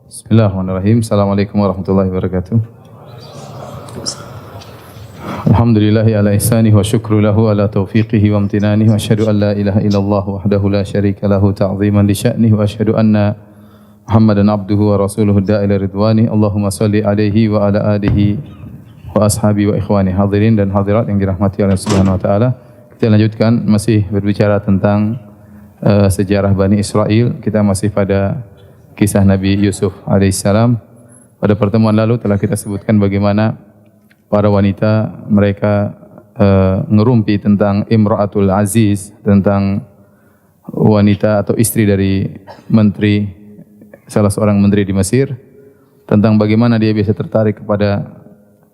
Bismillahirrahmanirrahim. Assalamualaikum warahmatullahi wabarakatuh. Alhamdulillahi ala ihsanihi wa syukru lahu ala taufiqihi wa amtinanihi wa asyhadu an la ilaha illallah wahdahu la syarika lahu ta'ziman li sya'nihi wa asyhadu anna Muhammadan abduhu wa rasuluhu da'ila ridwani. Allahumma salli alaihi wa ala alihi wa ashabi wa ikhwani. Hadirin dan hadirat yang dirahmati Allah Subhanahu wa taala. Kita lanjutkan masih berbicara tentang sejarah Bani Israel. Kita masih pada kisah Nabi Yusuf alaihissalam. Pada pertemuan lalu telah kita sebutkan bagaimana para wanita mereka ngerumpi tentang Imra'atul Aziz, tentang wanita atau istri dari menteri, salah seorang menteri di Mesir, tentang bagaimana dia bisa tertarik kepada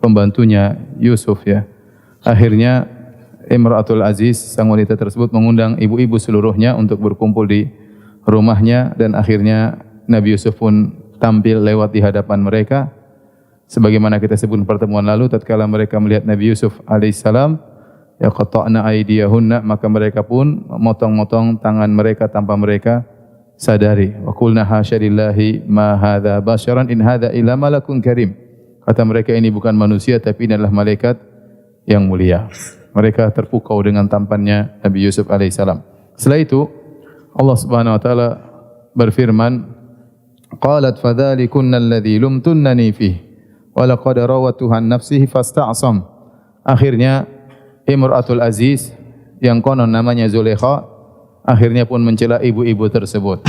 pembantunya Yusuf ya. Akhirnya Imra'atul Aziz, sang wanita tersebut mengundang ibu-ibu seluruhnya untuk berkumpul di rumahnya, dan akhirnya Nabi Yusuf pun tampil lewat di hadapan mereka. Sebagaimana kita sebut pertemuan lalu, tatkala mereka melihat Nabi Yusuf alaihissalam, yaqta'na aydiyahunna, maka mereka pun memotong-motong tangan mereka tanpa mereka sadari. Wa qulna hasya lillahi ma hadza basyaran in hadza illa malakun karim. Kata mereka, ini bukan manusia tapi ini adalah malaikat yang mulia. Mereka terpukau dengan tampannya Nabi Yusuf alaihissalam. Setelah itu Allah Subhanahu wa taala berfirman, qalat fadzalikunna alladzi lumtunnani fihi wa laqad rawatuhu an nafsihi fasta'sam. Akhirnya Imra'atul Aziz yang konon namanya Zulaikha akhirnya pun mencela ibu-ibu tersebut.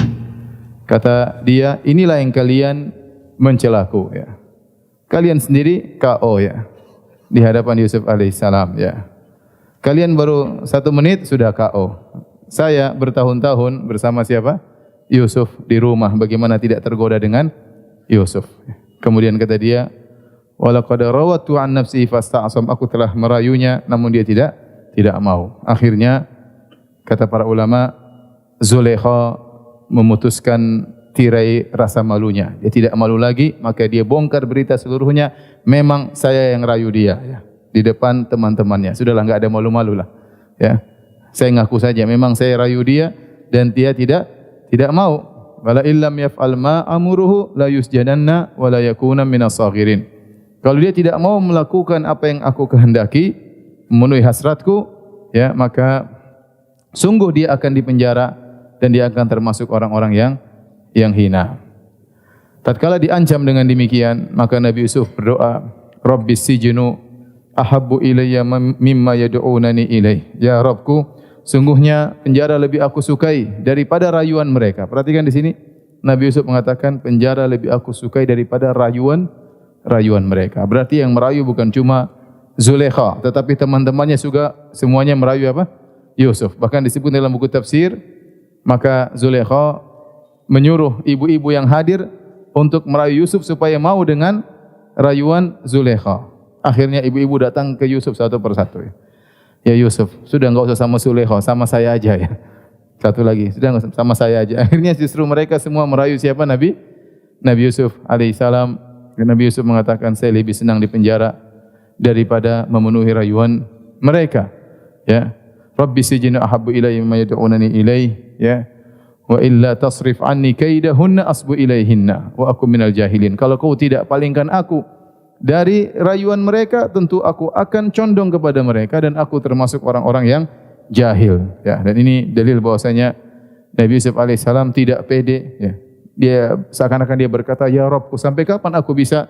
Kata dia, inilah yang kalian mencelaku ya. Kalian sendiri KO ya di hadapan Yusuf alaihissalam ya. Kalian baru 1 menit sudah KO. Saya bertahun-tahun bersama siapa? Yusuf di rumah, bagaimana tidak tergoda dengan Yusuf. Kemudian kata dia, walaqad rawatu an nafsihi fasta'sam, aku telah merayunya namun dia tidak mau. Akhirnya kata para ulama, Zulaikha memutuskan tirai rasa malunya. Dia tidak malu lagi, maka dia bongkar berita seluruhnya, memang saya yang rayu dia ya, di depan teman-temannya. Sudahlah, enggak ada malu-malu lah ya. Saya ngaku saja memang saya rayu dia dan dia tidak mau. Wala illam yaf'al ma amuruhu la yusjadanna wa la yakuna minas saghirin. Kalau dia tidak mau melakukan apa yang aku kehendaki, memenuhi hasratku, ya, maka sungguh dia akan dipenjara dan dia akan termasuk orang-orang yang hina. Tatkala diancam dengan demikian, maka Nabi Yusuf berdoa, Rabbis sijnu ahabbu ilayya mimma yad'unani ilaih. Ya Rabbku, sungguhnya penjara lebih aku sukai daripada rayuan mereka. Perhatikan di sini Nabi Yusuf mengatakan penjara lebih aku sukai daripada rayuan mereka. Berarti yang merayu bukan cuma Zulaikha, tetapi teman-temannya juga semuanya merayu apa? Yusuf. Bahkan disebut dalam buku tafsir, maka Zulaikha menyuruh ibu-ibu yang hadir untuk merayu Yusuf supaya mau dengan rayuan Zulaikha. Akhirnya ibu-ibu datang ke Yusuf satu persatu. Ya Yusuf, sudah enggak usah sama Zulaikha, sama saya aja ya. Satu lagi, sudah enggak sama saya aja. Akhirnya justru mereka semua merayu siapa? Nabi Yusuf alaihissalam. Nabi Yusuf mengatakan, saya lebih senang di penjara daripada memenuhi rayuan mereka. Ya. Rabbi sijnu ahabbu ilayya mimma yad'unani ilaih, ya. Wa illa tasrif anni kaidahunna asbu ilaihinna wa aku minal jahilin. Kalau kau tidak palingkan aku dari rayuan mereka, tentu aku akan condong kepada mereka dan aku termasuk orang-orang yang jahil. Ya, dan ini dalil bahwasanya Nabi Yusuf alaihissalam tidak pede. Ya. Dia seakan-akan dia berkata, ya Rabbku, sampai kapan aku bisa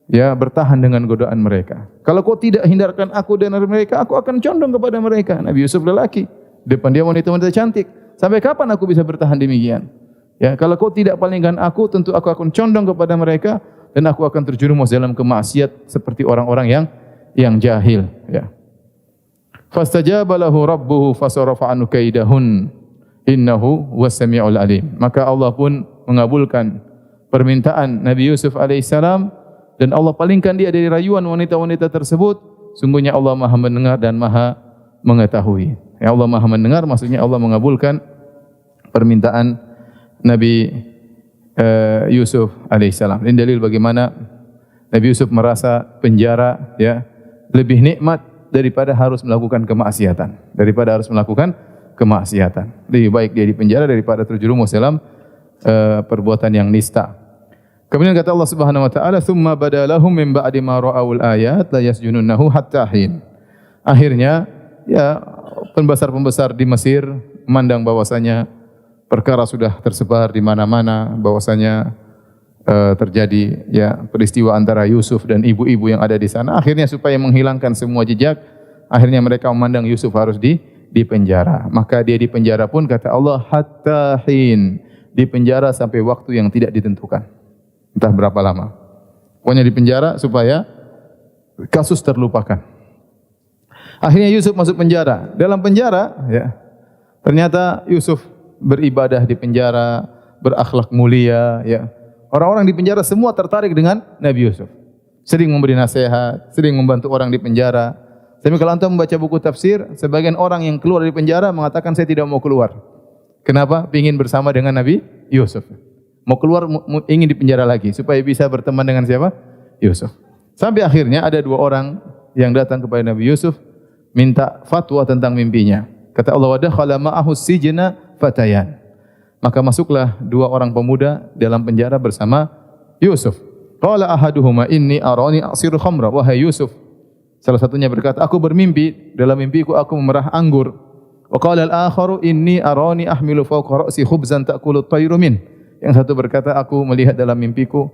ya bertahan dengan godaan mereka? Kalau kau tidak hindarkan aku dari mereka, aku akan condong kepada mereka. Nabi Yusuf lelaki, depan dia wanita-wanita cantik. Sampai kapan aku bisa bertahan demikian? Ya, kalau kau tidak palingkan aku, tentu aku akan condong kepada mereka dan aku akan terjerumus dalam kemaksiat seperti orang-orang yang jahil ya. Fastajaba lahu rabbuhu fasarafa anhu kaidahun innahu was-sami'ul alim. Maka Allah pun mengabulkan permintaan Nabi Yusuf alaihissalam dan Allah palingkan dia dari rayuan wanita-wanita tersebut. Sungguhnya Allah Maha mendengar dan Maha mengetahui. Ya, Allah Maha mendengar maksudnya Allah mengabulkan permintaan Nabi Yusuf alaihissalam. Ini dalil bagaimana Nabi Yusuf merasa penjara ya lebih nikmat daripada harus melakukan kemaksiatan. Lebih baik dia di penjara daripada terjerumus dalam perbuatan yang nista. Kemudian kata Allah Subhanahu wa taala, "Tsumma badalahum min ba'di ma ra'awul ayat la yasjununnahu hatta hin." Akhirnya ya pembesar-pembesar di Mesir memandang bahwasanya perkara sudah tersebar di mana-mana, bahwasanya terjadi ya peristiwa antara Yusuf dan ibu-ibu yang ada di sana. Akhirnya supaya menghilangkan semua jejak, akhirnya mereka memandang Yusuf harus di penjara. Maka dia di penjara pun kata Allah hatta hin, di penjara sampai waktu yang tidak ditentukan. Entah berapa lama. Pokoknya di penjara supaya kasus terlupakan. Akhirnya Yusuf masuk penjara. Dalam penjara, ya, ternyata Yusuf beribadah di penjara, berakhlak mulia. Ya. Orang-orang di penjara semua tertarik dengan Nabi Yusuf. Sering memberi nasihat, sering membantu orang di penjara. Tapi kalau antum membaca buku tafsir, sebagian orang yang keluar dari penjara mengatakan saya tidak mau keluar. Kenapa? Ingin bersama dengan Nabi Yusuf. Mau keluar, ingin di penjara lagi supaya bisa berteman dengan siapa? Yusuf. Sampai akhirnya ada dua orang yang datang kepada Nabi Yusuf minta fatwa tentang mimpinya. Kata Allah, "Wa dakhala ma'ahu sijna fatayan." Maka masuklah dua orang pemuda dalam penjara bersama Yusuf. Qala ahaduhuma inni arani asiru khamra. Wahai Yusuf, salah satunya berkata, aku bermimpi, dalam mimpiku aku memerah anggur. Wa qala al-akharu inni arani ahmilu fawqa ra'si khubzan ta'kulu at-tayru min. Yang satu berkata, aku melihat dalam mimpiku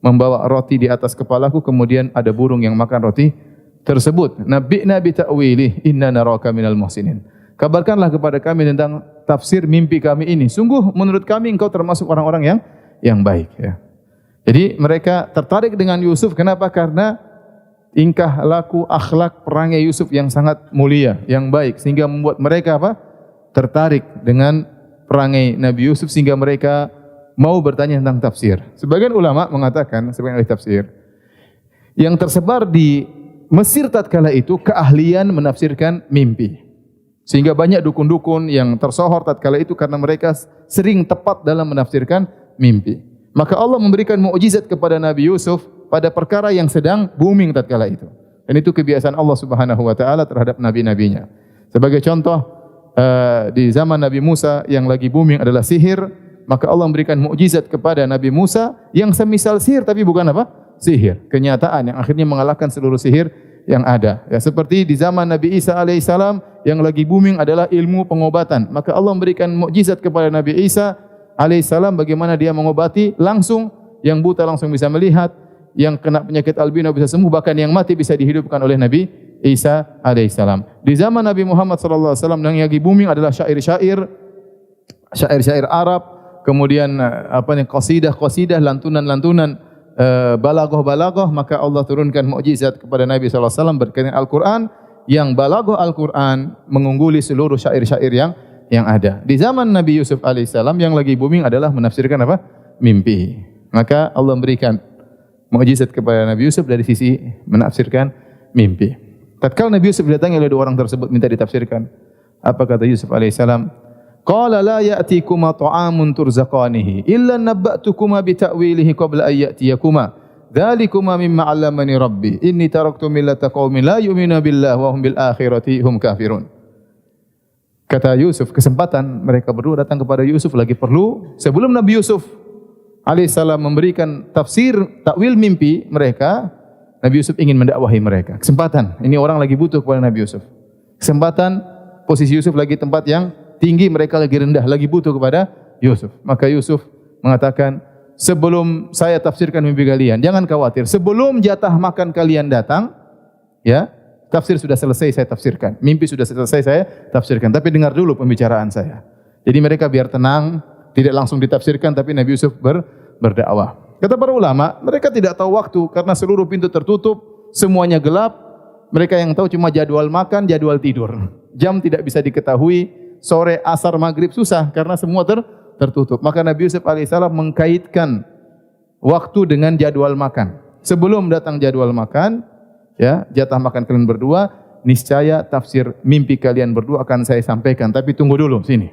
membawa roti di atas kepalaku, kemudian ada burung yang makan roti tersebut. Nabi'na bi ta'wilih inna naraka minal muhsinin. Kabarkanlah kepada kami tentang tafsir mimpi kami ini. Sungguh menurut kami engkau termasuk orang-orang yang baik. Ya. Jadi mereka tertarik dengan Yusuf. Kenapa? Karena tingkah laku, akhlak, perangai Yusuf yang sangat mulia, yang baik, sehingga membuat mereka apa? Tertarik dengan perangai Nabi Yusuf, sehingga mereka mau bertanya tentang tafsir. Sebagian ulama mengatakan, sebagian ahli tafsir, yang tersebar di Mesir tatkala itu keahlian menafsirkan mimpi. Sehingga banyak dukun-dukun yang tersohor tatkala itu karena mereka sering tepat dalam menafsirkan mimpi. Maka Allah memberikan mukjizat kepada Nabi Yusuf pada perkara yang sedang booming tatkala itu. Dan itu kebiasaan Allah Subhanahu wa taala terhadap nabi-nabinya. Sebagai contoh, di zaman Nabi Musa yang lagi booming adalah sihir, maka Allah memberikan mukjizat kepada Nabi Musa yang semisal sihir tapi bukan apa? Sihir, kenyataan yang akhirnya mengalahkan seluruh sihir yang ada. Ya, seperti di zaman Nabi Isa alaihissalam yang lagi booming adalah ilmu pengobatan. Maka Allah memberikan mukjizat kepada Nabi Isa alaihissalam bagaimana dia mengobati langsung, yang buta langsung bisa melihat, yang kena penyakit albino bisa sembuh, bahkan yang mati bisa dihidupkan oleh Nabi Isa alaihissalam. Di zaman Nabi Muhammad sallallahu alaihi wasallam yang lagi booming adalah syair-syair Arab, kemudian qasidah, lantunan-lantunan, balaghah, maka Allah turunkan mukjizat kepada Nabi sallallahu alaihi wasallam berkaitan Al-Qur'an, yang balaghah Al-Qur'an mengungguli seluruh syair-syair yang ada. Di zaman Nabi Yusuf alaihissalam yang lagi booming adalah menafsirkan apa? Mimpi. Maka Allah memberikan mukjizat kepada Nabi Yusuf dari sisi menafsirkan mimpi. Tatkala Nabi Yusuf didatangi oleh dua orang tersebut minta ditafsirkan, apa kata Yusuf alaihissalam? Qala la ya'tikuma ta'amun turzaqanihi illa nabba'tukuma bi ta'wilihi qabla an ya'tiyakuma. Dzalikuma mimma 'allamani rabbi. Inni taraktu millata qaumin la yu'minuna billahi wa hum bil akhirati hum kafirun. Kata Yusuf, kesempatan mereka berdua datang kepada Yusuf lagi perlu. Sebelum Nabi Yusuf alaihissalam memberikan tafsir takwil mimpi mereka, Nabi Yusuf ingin mendakwahi mereka. Kesempatan. Ini orang lagi butuh kepada Nabi Yusuf. Kesempatan, posisi Yusuf lagi tempat yang tinggi, mereka lagi rendah, lagi butuh kepada Yusuf. Maka Yusuf mengatakan, sebelum saya tafsirkan mimpi kalian, jangan khawatir. Sebelum jatah makan kalian datang, ya, tafsir sudah selesai saya tafsirkan. Mimpi sudah selesai saya tafsirkan. Tapi dengar dulu pembicaraan saya. Jadi mereka biar tenang, tidak langsung ditafsirkan, tapi Nabi Yusuf berdakwah. Kata para ulama, mereka tidak tahu waktu karena seluruh pintu tertutup, semuanya gelap. Mereka yang tahu cuma jadwal makan, jadwal tidur. Jam tidak bisa diketahui. Sore, asar, maghrib susah karena semua tertutup. Maka Nabi Yusuf alaihissalam mengkaitkan waktu dengan jadwal makan. Sebelum datang jadwal makan, ya, jatah makan kalian berdua, niscaya tafsir mimpi kalian berdua akan saya sampaikan. Tapi tunggu dulu sini.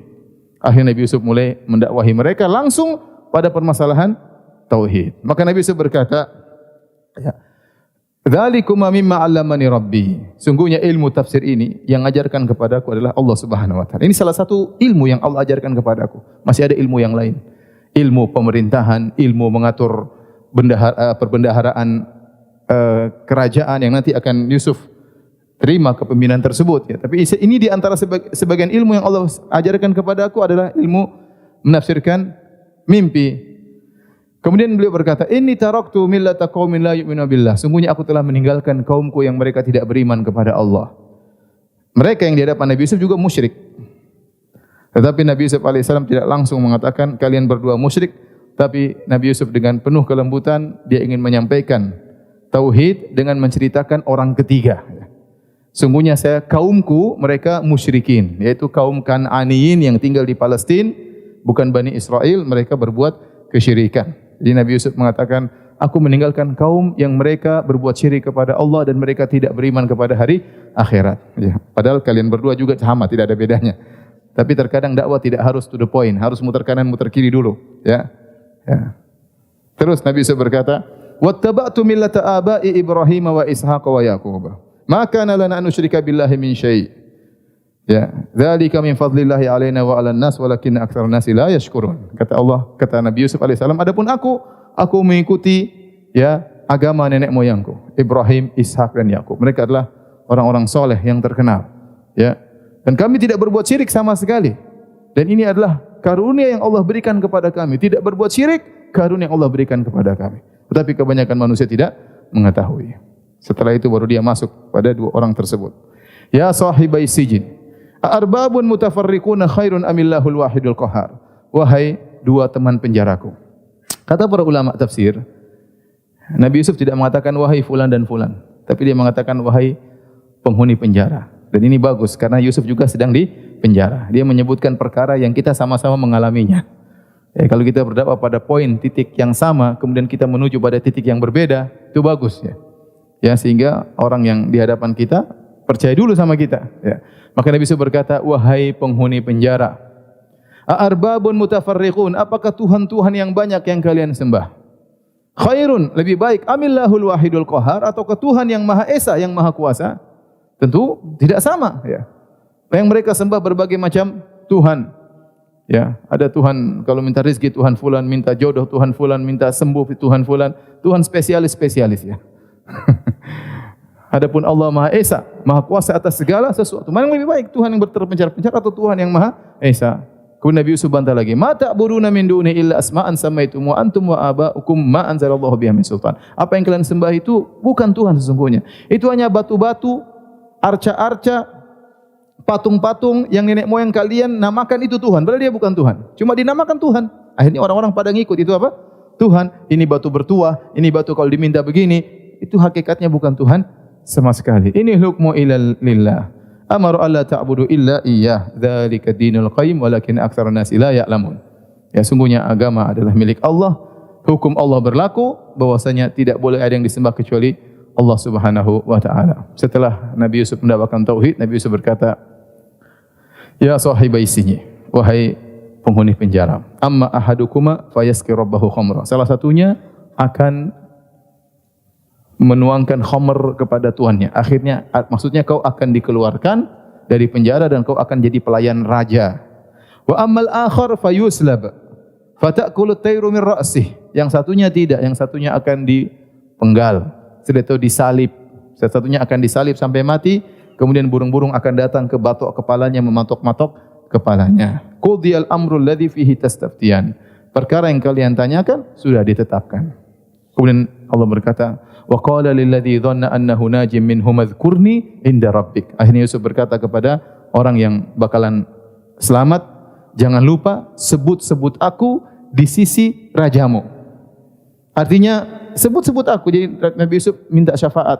Akhirnya Nabi Yusuf mulai mendakwahi mereka langsung pada permasalahan tauhid. Maka Nabi Yusuf berkata, ya, dzalika mimma 'allamani rabbi. Sungguhnya ilmu tafsir ini yang ajarkan kepadaku adalah Allah Subhanahu wa taala. Ini salah satu ilmu yang Allah ajarkan kepadaku. Masih ada ilmu yang lain. Ilmu pemerintahan, ilmu mengatur perbendaharaan kerajaan yang nanti akan Yusuf terima kepemimpinan tersebut ya. Tapi ini di antara sebagian ilmu yang Allah ajarkan kepada aku adalah ilmu menafsirkan mimpi. Kemudian beliau berkata, "Inni taraktu millata qaumin la yu'minu billah." Sungguhnya aku telah meninggalkan kaumku yang mereka tidak beriman kepada Allah. Mereka yang di hadapan Nabi Yusuf juga musyrik. Tetapi Nabi Yusuf alaihissalam tidak langsung mengatakan kalian berdua musyrik, tapi Nabi Yusuf dengan penuh kelembutan dia ingin menyampaikan tauhid dengan menceritakan orang ketiga. Sungguhnya kaumku mereka musyrikin, yaitu kaum Kan'aniyin yang tinggal di Palestina, bukan Bani Israel, mereka berbuat kesyirikan. Jadi Nabi Yusuf mengatakan, aku meninggalkan kaum yang mereka berbuat syirik kepada Allah dan mereka tidak beriman kepada hari akhirat. Ya, padahal kalian berdua juga sama, tidak ada bedanya. Tapi terkadang dakwah tidak harus to the point, harus muter kanan, muter kiri dulu. Ya. Terus Nabi Yusuf berkata, "Wattaba'tu millata aba'i Ibrahim wa Ishaq wa Yaqub. Ma kana lana an nusyrika billahi min syai'." Ya, dzalika min fadlillahi 'alaina wa 'alan nas walakinna aktsarun nasi la yashkurun. Kata Nabi Yusuf alaihissalam, adapun aku mengikuti ya agama nenek moyangku, Ibrahim, Ishak dan Yakub. Mereka adalah orang-orang soleh yang terkenal. Ya. Dan kami tidak berbuat syirik sama sekali. Dan ini adalah karunia yang Allah berikan kepada kami. Tidak berbuat syirik, karunia yang Allah berikan kepada kami. Tetapi kebanyakan manusia tidak mengetahui. Setelah itu baru dia masuk pada dua orang tersebut. Ya sahibai sijin, arbabun mutafarriquna khairun amillahul wahidul qahar. Wahai dua teman penjaraku. Kata para ulama tafsir, Nabi Yusuf tidak mengatakan wahai fulan dan fulan, tapi dia mengatakan wahai penghuni penjara. Dan ini bagus karena Yusuf juga sedang di penjara. Dia menyebutkan perkara yang kita sama-sama mengalaminya. Ya, kalau kita berdakwah pada poin titik yang sama, kemudian kita menuju pada titik yang berbeda, itu bagus ya. Ya, sehingga orang yang di hadapan kita percaya dulu sama kita. Ya. Maka Nabi Yusuf berkata, wahai penghuni penjara, arbabun mutafarriqun, apakah Tuhan-Tuhan yang banyak yang kalian sembah? Khairun, lebih baik, amillahul wahidul qahar, ataukah Tuhan yang Maha Esa, yang Maha Kuasa? Tentu tidak sama. Ya. Yang mereka sembah berbagai macam Tuhan. Ya, ada Tuhan kalau minta rezeki Tuhan fulan, minta jodoh Tuhan fulan, minta sembuh Tuhan fulan, Tuhan spesialis ya. Adapun Allah Maha Esa, Maha Kuasa atas segala sesuatu. Mana yang lebih baik, Tuhan yang berpencar-pencar atau Tuhan yang Maha Esa? Kemudian Nabi Yusuf bantah lagi, "Ma ta'buduna min duni illa asma'an samaitum wa antum wa aba'ukum ma anzalallahu biha min sultan." Apa yang kalian sembah itu bukan Tuhan sesungguhnya. Itu hanya batu-batu, arca-arca, patung-patung yang nenek moyang kalian namakan itu Tuhan. Padahal dia bukan Tuhan. Cuma dinamakan Tuhan. Akhirnya orang-orang pada ngikut. Itu apa? Tuhan. Ini batu bertuah, ini batu kalau diminta begini. Itu hakikatnya bukan Tuhan sama sekali. Ini hukmu ila lillah. Amaru alla ta'budu illa iyyah. Dzalika dinul qayyim walakin aktsarun nasi la ya'lamun. Ya, sungguhnya agama adalah milik Allah. Hukum Allah berlaku bahwasanya tidak boleh ada yang disembah kecuali Allah Subhanahu wa taala. Setelah Nabi Yusuf mendapatkan tauhid, Nabi Yusuf berkata, "Ya sahibai sijin, wahai penghuni penjara, amma ahadukuma fayaski rabbahu khamra." Salah satunya akan menuangkan khamr kepada tuannya. Akhirnya maksudnya kau akan dikeluarkan dari penjara dan kau akan jadi pelayan raja. Wa ammal akhar fayuslab fatakulu tayru min ra'sih. Yang satunya tidak, yang satunya akan dipenggal. Sudah itu disalib. Satunya akan disalib sampai mati, kemudian burung-burung akan datang ke batok kepalanya mematok-matok kepalanya. Qudiyal amrul ladzi fihi tastaftiyan. Perkara yang kalian tanyakan sudah ditetapkan. Kemudian Allah berkata, wa qala lil ladzi dhanna annahu najim minhum adhkurni inda rabbik. Akhirnya Yusuf berkata kepada orang yang bakalan selamat, jangan lupa sebut-sebut aku di sisi rajamu. Artinya sebut-sebut aku. Jadi Nabi Yusuf minta syafaat.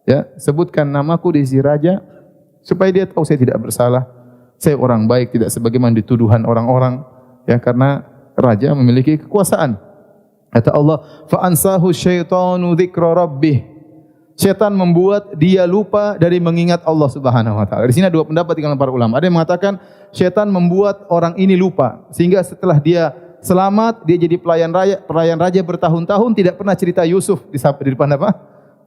Ya, sebutkan namaku di sisi raja supaya dia tahu saya tidak bersalah. Saya orang baik, tidak sebagaimana dituduhan orang-orang. Ya, karena raja memiliki kekuasaan. Kata Allah, fa ansahu syaitanu dzikra rabbih. Syaitan membuat dia lupa dari mengingat Allah Subhanahu wa taala. Di sini ada dua pendapat di kalangan para ulama. Ada yang mengatakan syaitan membuat orang ini lupa sehingga setelah dia selamat, dia jadi pelayan raja bertahun-tahun tidak pernah cerita Yusuf di depan apa?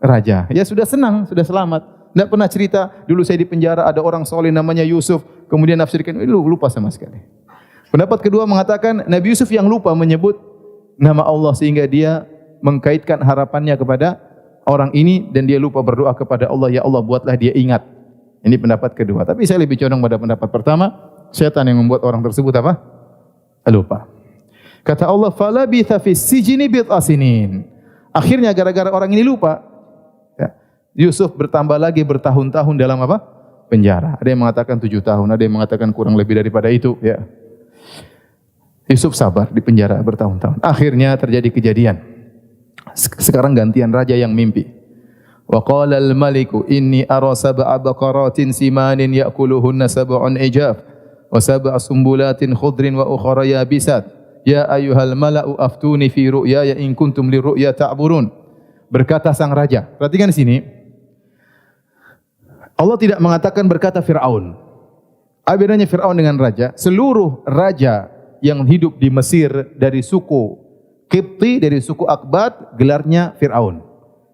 Raja. Ya sudah senang, sudah selamat. Tidak pernah cerita, dulu saya di penjara ada orang soleh namanya Yusuf, kemudian nafsirkan, lupa sama sekali. Pendapat kedua mengatakan Nabi Yusuf yang lupa menyebut nama Allah sehingga dia mengkaitkan harapannya kepada orang ini dan dia lupa berdoa kepada Allah, ya Allah buatlah dia ingat. Ini pendapat kedua. Tapi saya lebih condong pada pendapat pertama, syaitan yang membuat orang tersebut apa? Lupa. Kata Allah, falabitha fis sijni bid'a sinin. Akhirnya gara-gara orang ini lupa, ya, Yusuf bertambah lagi bertahun-tahun dalam apa? Penjara. Ada yang mengatakan 7 tahun, ada yang mengatakan kurang lebih daripada itu, ya. Yusuf sabar di penjara bertahun-tahun. Akhirnya terjadi kejadian. Sekarang gantian raja yang mimpi. Wa qala al-maliku inni ara sab'a baqaratin simanin ya'kuluhunna sab'un ijaf wa sab'a sumbulatin khudrin wa ukhra yabisat. Ya ayyuhal mala'u aftuni fi ru'yaya in kuntum lirru'ya ta'burun. Berkata sang raja. Perhatikan di sini. Allah tidak mengatakan berkata Firaun. Apa bedanya Firaun dengan raja? Seluruh raja yang hidup di Mesir dari suku Qibti, dari suku Akbat, gelarnya Fir'aun.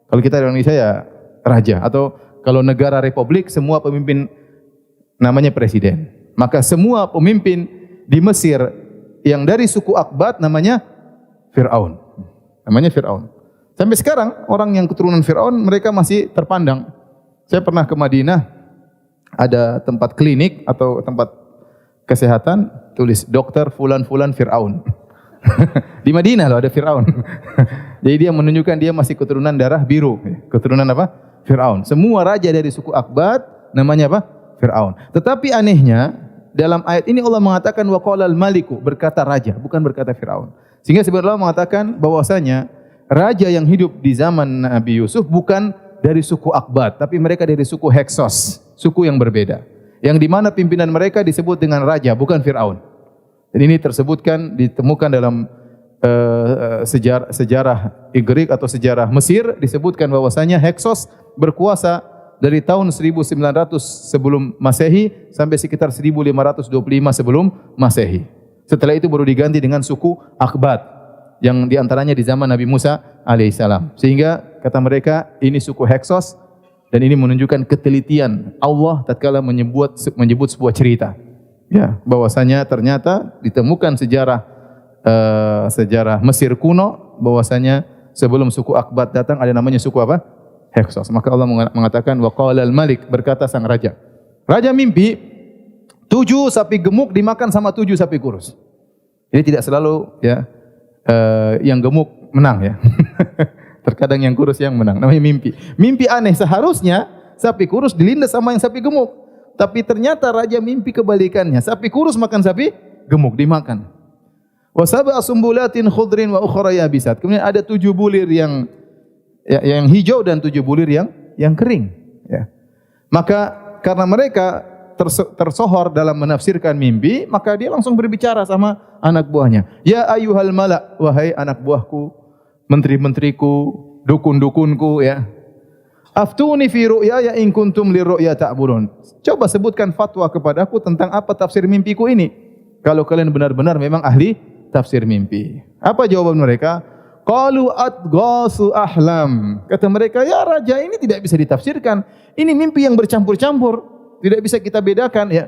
Kalau kita di Indonesia ya raja. Atau kalau negara republik, semua pemimpin namanya presiden. Maka semua pemimpin di Mesir yang dari suku Akbat namanya Fir'aun. Namanya Fir'aun. Sampai sekarang orang yang keturunan Fir'aun mereka masih terpandang. Saya pernah ke Madinah, ada tempat klinik atau tempat kesehatan, tulis dokter Fulan-Fulan Fir'aun. Di Madinah loh ada Fir'aun. Jadi dia menunjukkan dia masih keturunan darah biru. Keturunan apa? Fir'aun. Semua raja dari suku Akbat namanya apa? Fir'aun. Tetapi anehnya dalam ayat ini Allah mengatakan wa qalal maliku, berkata raja, bukan berkata Fir'aun. Sehingga sebenarnya Allah mengatakan bahwasanya raja yang hidup di zaman Nabi Yusuf bukan dari suku Akbat, tapi mereka dari suku Heksos, suku yang berbeda. Yang di mana pimpinan mereka disebut dengan raja, bukan Fir'aun. Dan ini ditemukan dalam sejarah Igrik atau sejarah Mesir, disebutkan bahwasanya Heksos berkuasa dari tahun 1900 sebelum Masehi sampai sekitar 1525 sebelum Masehi. Setelah itu baru diganti dengan suku Akbat yang diantaranya di zaman Nabi Musa alaihissalam. Sehingga kata mereka ini suku Heksos dan ini menunjukkan ketelitian Allah tatkala menyebut sebuah cerita. Ya, bahwasanya ternyata ditemukan sejarah Mesir kuno bahwasanya sebelum suku Akbat datang ada namanya suku apa? Heksos. Maka Allah mengatakan wa qalal malik, berkata sang raja. Raja mimpi 7 sapi gemuk dimakan sama 7 sapi kurus. Jadi tidak selalu ya yang gemuk menang ya. Terkadang yang kurus yang menang. Namanya mimpi. Mimpi aneh, seharusnya sapi kurus dilindas sama yang sapi gemuk. Tapi ternyata raja mimpi kebalikannya. Sapi kurus makan sapi gemuk, dimakan. Wa sab'a sumbulatin khudrin wa ukhra yabisat. Kemudian ada 7 bulir yang hijau dan 7 bulir yang kering. Ya. Maka karena mereka tersohor dalam menafsirkan mimpi, maka dia langsung berbicara sama anak buahnya. Ya ayyuhal mala, wahai anak buahku, menteri-menteriku, dukun-dukunku, ya. Aftuni fi ru'yaya in kuntum lirru'ya ta'burun. Coba sebutkan fatwa kepadaku tentang apa tafsir mimpiku ini. Kalau kalian benar-benar memang ahli tafsir mimpi. Apa jawaban mereka? Qalu adghasu ahlam. Kata mereka, ya raja ini tidak bisa ditafsirkan. Ini mimpi yang bercampur-campur. Tidak bisa kita bedakan ya.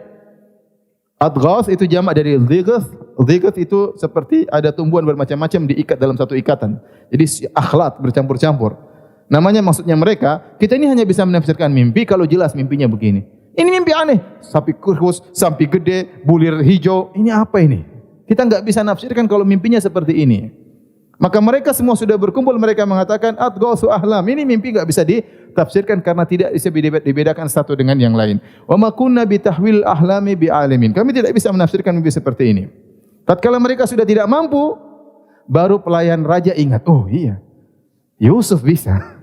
Adghas itu jamak dari dhighth. Dhighth itu seperti ada tumbuhan bermacam-macam diikat dalam satu ikatan. Jadi akhlat bercampur-campur. Namanya maksudnya mereka, kita ini hanya bisa menafsirkan mimpi kalau jelas mimpinya begini. Ini mimpi aneh, sapi kurus, sapi gede, bulir hijau. Ini apa ini? Kita enggak bisa nafsirkan kalau mimpinya seperti ini. Maka mereka semua sudah berkumpul, mereka mengatakan adghasu ahlam. Ini mimpi enggak bisa ditafsirkan karena tidak bisa dibedakan satu dengan yang lain. Wa ma kunna bi tahwil ahlami bi alimin. Kami tidak bisa menafsirkan mimpi seperti ini. Tatkala mereka sudah tidak mampu, baru pelayan raja ingat, oh iya, Yusuf bisa.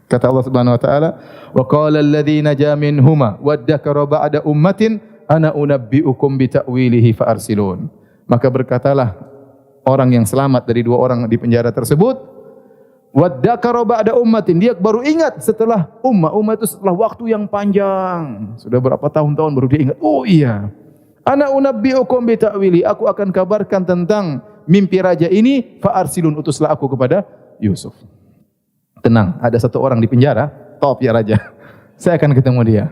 Kata Allah Subhanahu wa taala, wa qala alladzi naja minhuma waddakara ba'da ummatin ana unabbiukum bi ta'wilihi fa arsilun. Maka berkatalah orang yang selamat dari 2 orang di penjara tersebut, waddakara ba'da ummatin, dia baru ingat setelah ummah itu setelah waktu yang panjang, sudah berapa tahun-tahun baru dia ingat, oh iya, ana unabbiukum bi ta'wili, aku akan kabarkan tentang mimpi raja ini, fa arsilun, utuslah aku kepada Yusuf. Tenang, ada 1 orang di penjara, top ya raja. Saya akan ketemu dia.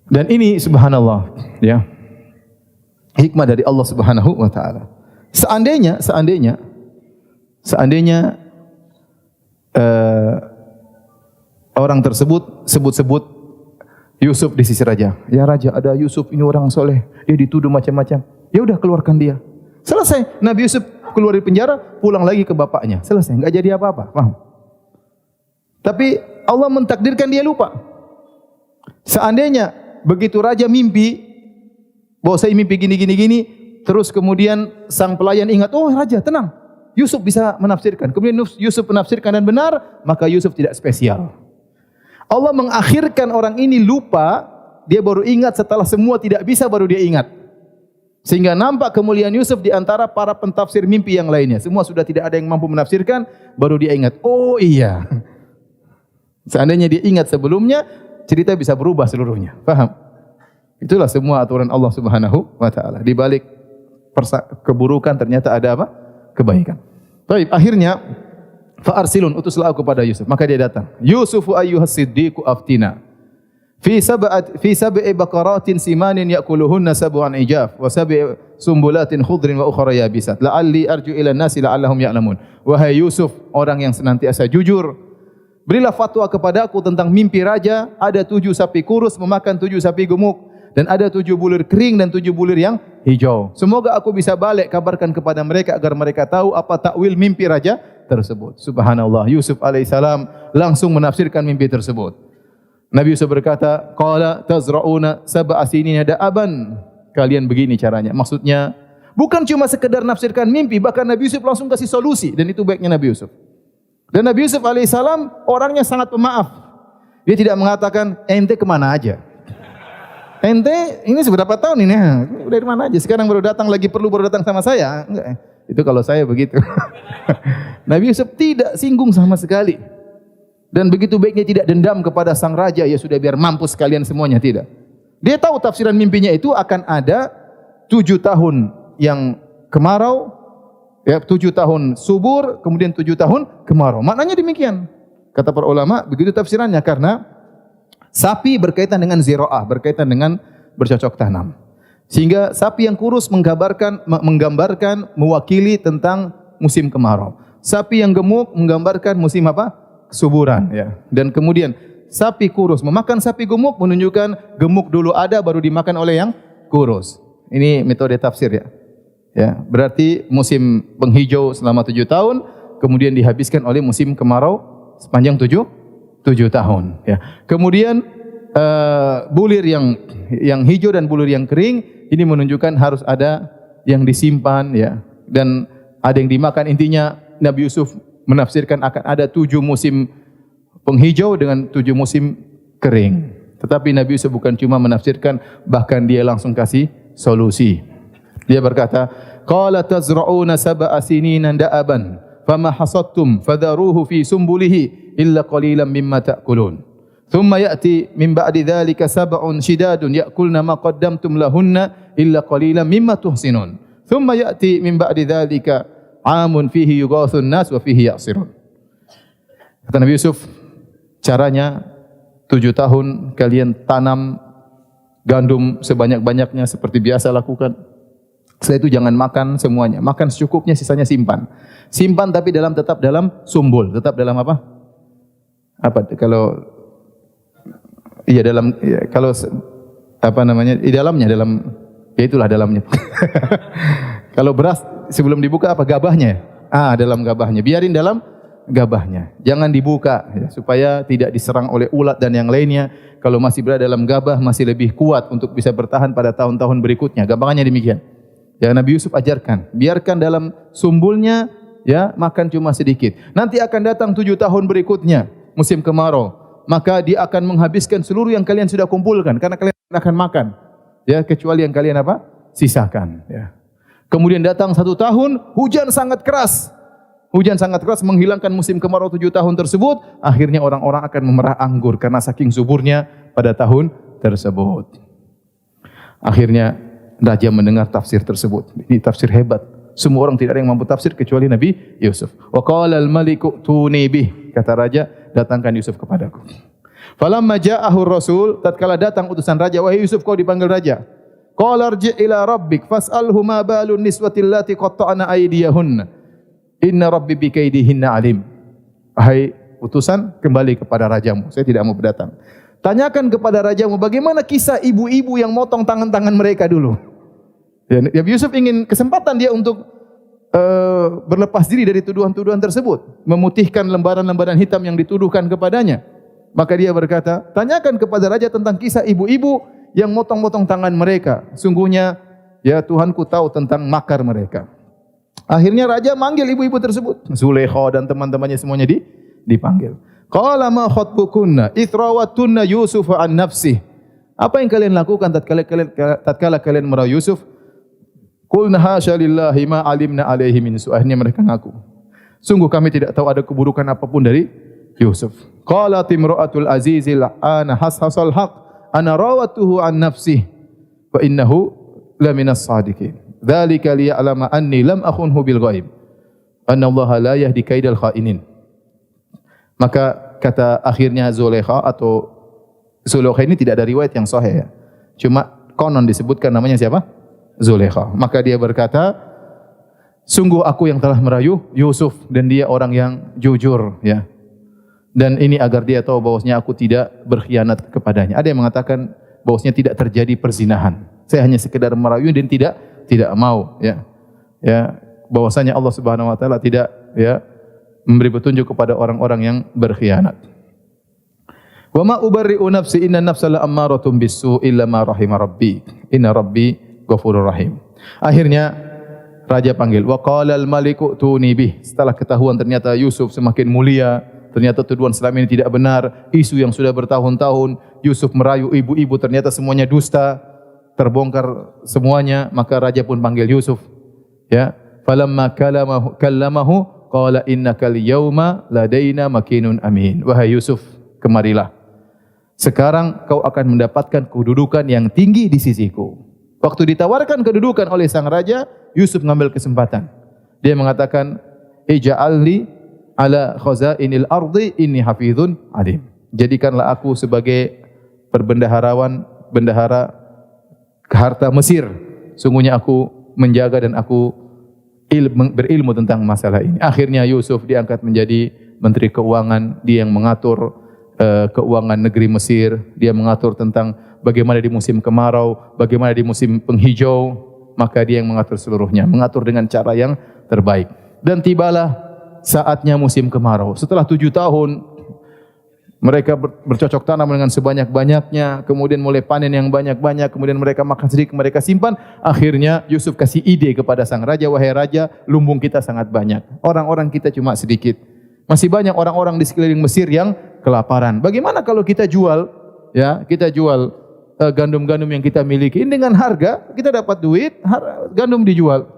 Dan ini subhanallah, ya. Hikmah dari Allah Subhanahu wa taala. Seandainya Seandainya orang tersebut sebut-sebut Yusuf di sisi raja. Ya raja, ada Yusuf ini orang soleh. Dia dituduh macam-macam. Ya udah keluarkan dia. Selesai. Nabi Yusuf keluar dari penjara, pulang lagi ke bapaknya. Selesai. Enggak jadi apa-apa. Paham? Tapi Allah mentakdirkan dia lupa. Seandainya begitu raja mimpi, bahwa saya mimpi gini, terus kemudian sang pelayan ingat, oh raja tenang, Yusuf bisa menafsirkan. Kemudian Yusuf menafsirkan dan benar, maka Yusuf tidak spesial. Allah mengakhirkan orang ini lupa, dia baru ingat setelah semua tidak bisa baru dia ingat. Sehingga nampak kemuliaan Yusuf di antara para pentafsir mimpi yang lainnya. Semua sudah tidak ada yang mampu menafsirkan, baru dia ingat. Oh iya. Seandainya dia ingat sebelumnya, cerita bisa berubah seluruhnya. Paham? Itulah semua aturan Allah Subhanahu wa taala. Di balik keburukan ternyata ada apa? Kebaikan. Baik, akhirnya fa arsilun, utuslah aku kepada Yusuf. Maka dia datang. Yusufu ayyuhas siddiqu aftina. Fi sab'i baqaratin simanin ya'kuluhunna sab'un ijaf wa sab'i sumbulatin khudrin wa ukhra yabisat la'alli arju ila an-nasi la'allahum ya'lamun. Wahai Yusuf, orang yang senantiasa jujur, berilah fatwa kepadaku tentang mimpi raja. Ada 7 sapi kurus memakan 7 sapi gemuk, dan ada 7 bulir kering dan 7 bulir yang hijau. Semoga aku bisa balik kabarkan kepada mereka agar mereka tahu apa takwil mimpi raja tersebut. Subhanallah, Yusuf alaihissalam langsung menafsirkan mimpi tersebut. Nabi Yusuf berkata, qala tazra'una sab'a sinina da'aban. Kalian begini caranya. Maksudnya bukan cuma sekedar nafsirkan mimpi, bahkan Nabi Yusuf langsung kasih solusi, dan itu baiknya Nabi Yusuf. Dan Nabi Yusuf alaihissalam orangnya sangat pemaaf. Dia tidak mengatakan ente kemana aja. Ente ini seberapa tahun ini? Dari mana aja? Sekarang baru datang, lagi perlu baru datang sama saya. Enggak. Itu kalau saya begitu. Nabi Yusuf tidak singgung sama sekali. Dan begitu baiknya tidak dendam kepada sang raja, ya sudah biar mampus kalian semuanya, tidak. Dia tahu tafsiran mimpinya itu akan ada 7 tahun yang kemarau, ya 7 tahun subur, kemudian 7 tahun kemarau. Maknanya demikian. Kata para ulama, begitu tafsirannya karena sapi berkaitan dengan zira'ah, berkaitan dengan bercocok tanam. Sehingga sapi yang kurus menggambarkan mewakili tentang musim kemarau. Sapi yang gemuk menggambarkan musim apa? Kesuburan, ya. Dan kemudian sapi kurus memakan sapi gemuk menunjukkan gemuk dulu ada baru dimakan oleh yang kurus. Ini metode tafsir, ya. Ya, berarti musim penghijau selama 7 tahun kemudian dihabiskan oleh musim kemarau sepanjang 7 tahun, ya. Kemudian bulir yang hijau dan bulir yang kering ini menunjukkan harus ada yang disimpan, ya, dan ada yang dimakan. Intinya Nabi Yusuf menafsirkan akan ada 7 musim penghijau dengan 7 musim kering. Tetapi Nabi Yusuf bukan cuma menafsirkan, bahkan dia langsung kasih solusi. Dia berkata, qala tazra'una sab'a sinina da'aban fama hasadtum fadharuhu fi sumbulihi illa qalilan mimma ta'kulun. Thumma ya'ti min ba'di dhalika sab'un shidadun ya'kulna ma qaddamtum lahunna illa qalilan mimma tuhsinun. Thumma ya'ti min ba'di dhalika amun fihi yughathun nas wa fihi ya'sirun. Kata Nabi Yusuf, caranya 7 tahun kalian tanam gandum sebanyak-banyaknya seperti biasa lakukan. Setelah itu jangan makan semuanya, makan secukupnya, sisanya simpan. Simpan tapi tetap dalam sumbul, tetap dalam apa? Apa kalau iya dalam, ya, kalau apa namanya? Di dalamnya, dalam, ya itulah dalamnya. Kalau beras sebelum dibuka apa? Gabahnya. Dalam gabahnya. Biarin dalam gabahnya. Jangan dibuka, ya, supaya tidak diserang oleh ulat dan yang lainnya. Kalau masih berada dalam gabah masih lebih kuat untuk bisa bertahan pada tahun-tahun berikutnya. Gampangannya demikian. Ya, Nabi Yusuf ajarkan, biarkan dalam sumbulnya, ya, makan cuma sedikit. Nanti akan datang 7 tahun berikutnya, musim kemarau. Maka dia akan menghabiskan seluruh yang kalian sudah kumpulkan karena kalian akan makan. Ya, kecuali yang kalian apa? Sisakan, ya. Kemudian datang 1 tahun, hujan sangat keras. Hujan sangat keras menghilangkan musim kemarau 7 tahun tersebut. Akhirnya orang-orang akan memerah anggur karena saking suburnya pada tahun tersebut. Akhirnya raja mendengar tafsir tersebut. Ini tafsir hebat. Semua orang tidak ada yang mampu tafsir kecuali Nabi Yusuf. Wa qala al-maliku tuni bih. Kata raja, datangkan Yusuf kepadaku. Falamma ja'ahu rasul, tatkala datang utusan raja, wahai Yusuf, kau dipanggil raja. Qala arji' ila rabbik fas'alhu ma balun niswati allati qatta'na aydiyahunna Inna rabbi bikaidihinna alim. Hai utusan, kembali kepada rajamu. Saya tidak mau berdatang. Tanyakan kepada rajamu bagaimana kisah ibu-ibu yang motong tangan-tangan mereka dulu. Nabi Yusuf ingin kesempatan dia untuk berlepas diri dari tuduhan-tuduhan tersebut, memutihkan lembaran-lembaran hitam yang dituduhkan kepadanya. Maka dia berkata, tanyakan kepada raja tentang kisah ibu-ibu yang motong-motong tangan mereka. Sungguhnya ya Tuhanku tahu tentang makar mereka. Akhirnya raja manggil ibu-ibu tersebut. Zulaikha dan teman-temannya semuanya dipanggil. Qala ma khatbukunna ithrawatunna Yusuf an nafsih. Apa yang kalian lakukan tatkala kalian merayu Yusuf? Qulna hasya lillahi ma alimna alaihi min su'. Akhirnya mereka ngaku, sungguh kami tidak tahu ada keburukan apapun dari Yusuf. Qalat imra'atul azizil ana hashasal haq ana rawatuhu an nafsih wa innahu laminas sadiqin. Dzalika liya'lama anni lam akhunhu bil ghaib. Anna Allah la yahdi kaidal khainin. Maka kata akhirnya Zulaikha atau Zulaikha ini tidak ada riwayat yang sahih ya. Cuma konon disebutkan namanya siapa? Zulaikha. Maka dia berkata, sungguh aku yang telah merayu Yusuf dan dia orang yang jujur ya. Dan ini agar dia tahu bahwasanya aku tidak berkhianat kepadanya. Ada yang mengatakan bahwasanya tidak terjadi perzinahan. Saya hanya sekedar merayu dan tidak mau ya. Ya, bahwasanya Allah Subhanahu wa taala tidak ya memberi petunjuk kepada orang-orang yang berkhianat. Wa ma ubarri'u nafsi inna nafsa la ammaratun bis-su' illa ma rahima rabbi. Inna rabbi ghafurur rahim. Akhirnya raja panggil, wa qala al-maliku tuni bih. Setelah ketahuan ternyata Yusuf semakin mulia, ternyata tuduhan selama ini tidak benar, isu yang sudah bertahun-tahun Yusuf merayu ibu-ibu ternyata semuanya dusta, terbongkar semuanya, maka raja pun panggil Yusuf. Ya, falamma kallamahu qala innakal yauma ladaina makinun amin. Wahai Yusuf, kemarilah. Sekarang kau akan mendapatkan kedudukan yang tinggi di sisiku. Waktu ditawarkan kedudukan oleh sang raja, Yusuf mengambil kesempatan. Dia mengatakan, ija'alni ala khazainil ardi inni hafizun alim. Jadikanlah aku sebagai bendahara harta Mesir. Sungguhnya aku menjaga dan aku berilmu tentang masalah ini. Akhirnya Yusuf diangkat menjadi menteri keuangan. Dia yang mengatur keuangan negeri Mesir. Dia mengatur tentang bagaimana di musim kemarau, bagaimana di musim penghijau. Maka dia yang mengatur seluruhnya, mengatur dengan cara yang terbaik. Dan tibalah saatnya musim kemarau. Setelah 7 tahun mereka bercocok tanam dengan sebanyak-banyaknya, kemudian mulai panen yang banyak-banyak, kemudian mereka makan sedikit, mereka simpan. Akhirnya Yusuf kasih ide kepada sang raja, wahai raja, lumbung kita sangat banyak, orang-orang kita cuma sedikit. Masih banyak orang-orang di sekeliling Mesir yang kelaparan. Bagaimana kalau kita jual, ya, kita jual gandum-gandum yang kita miliki ini dengan harga, kita dapat duit, gandum dijual.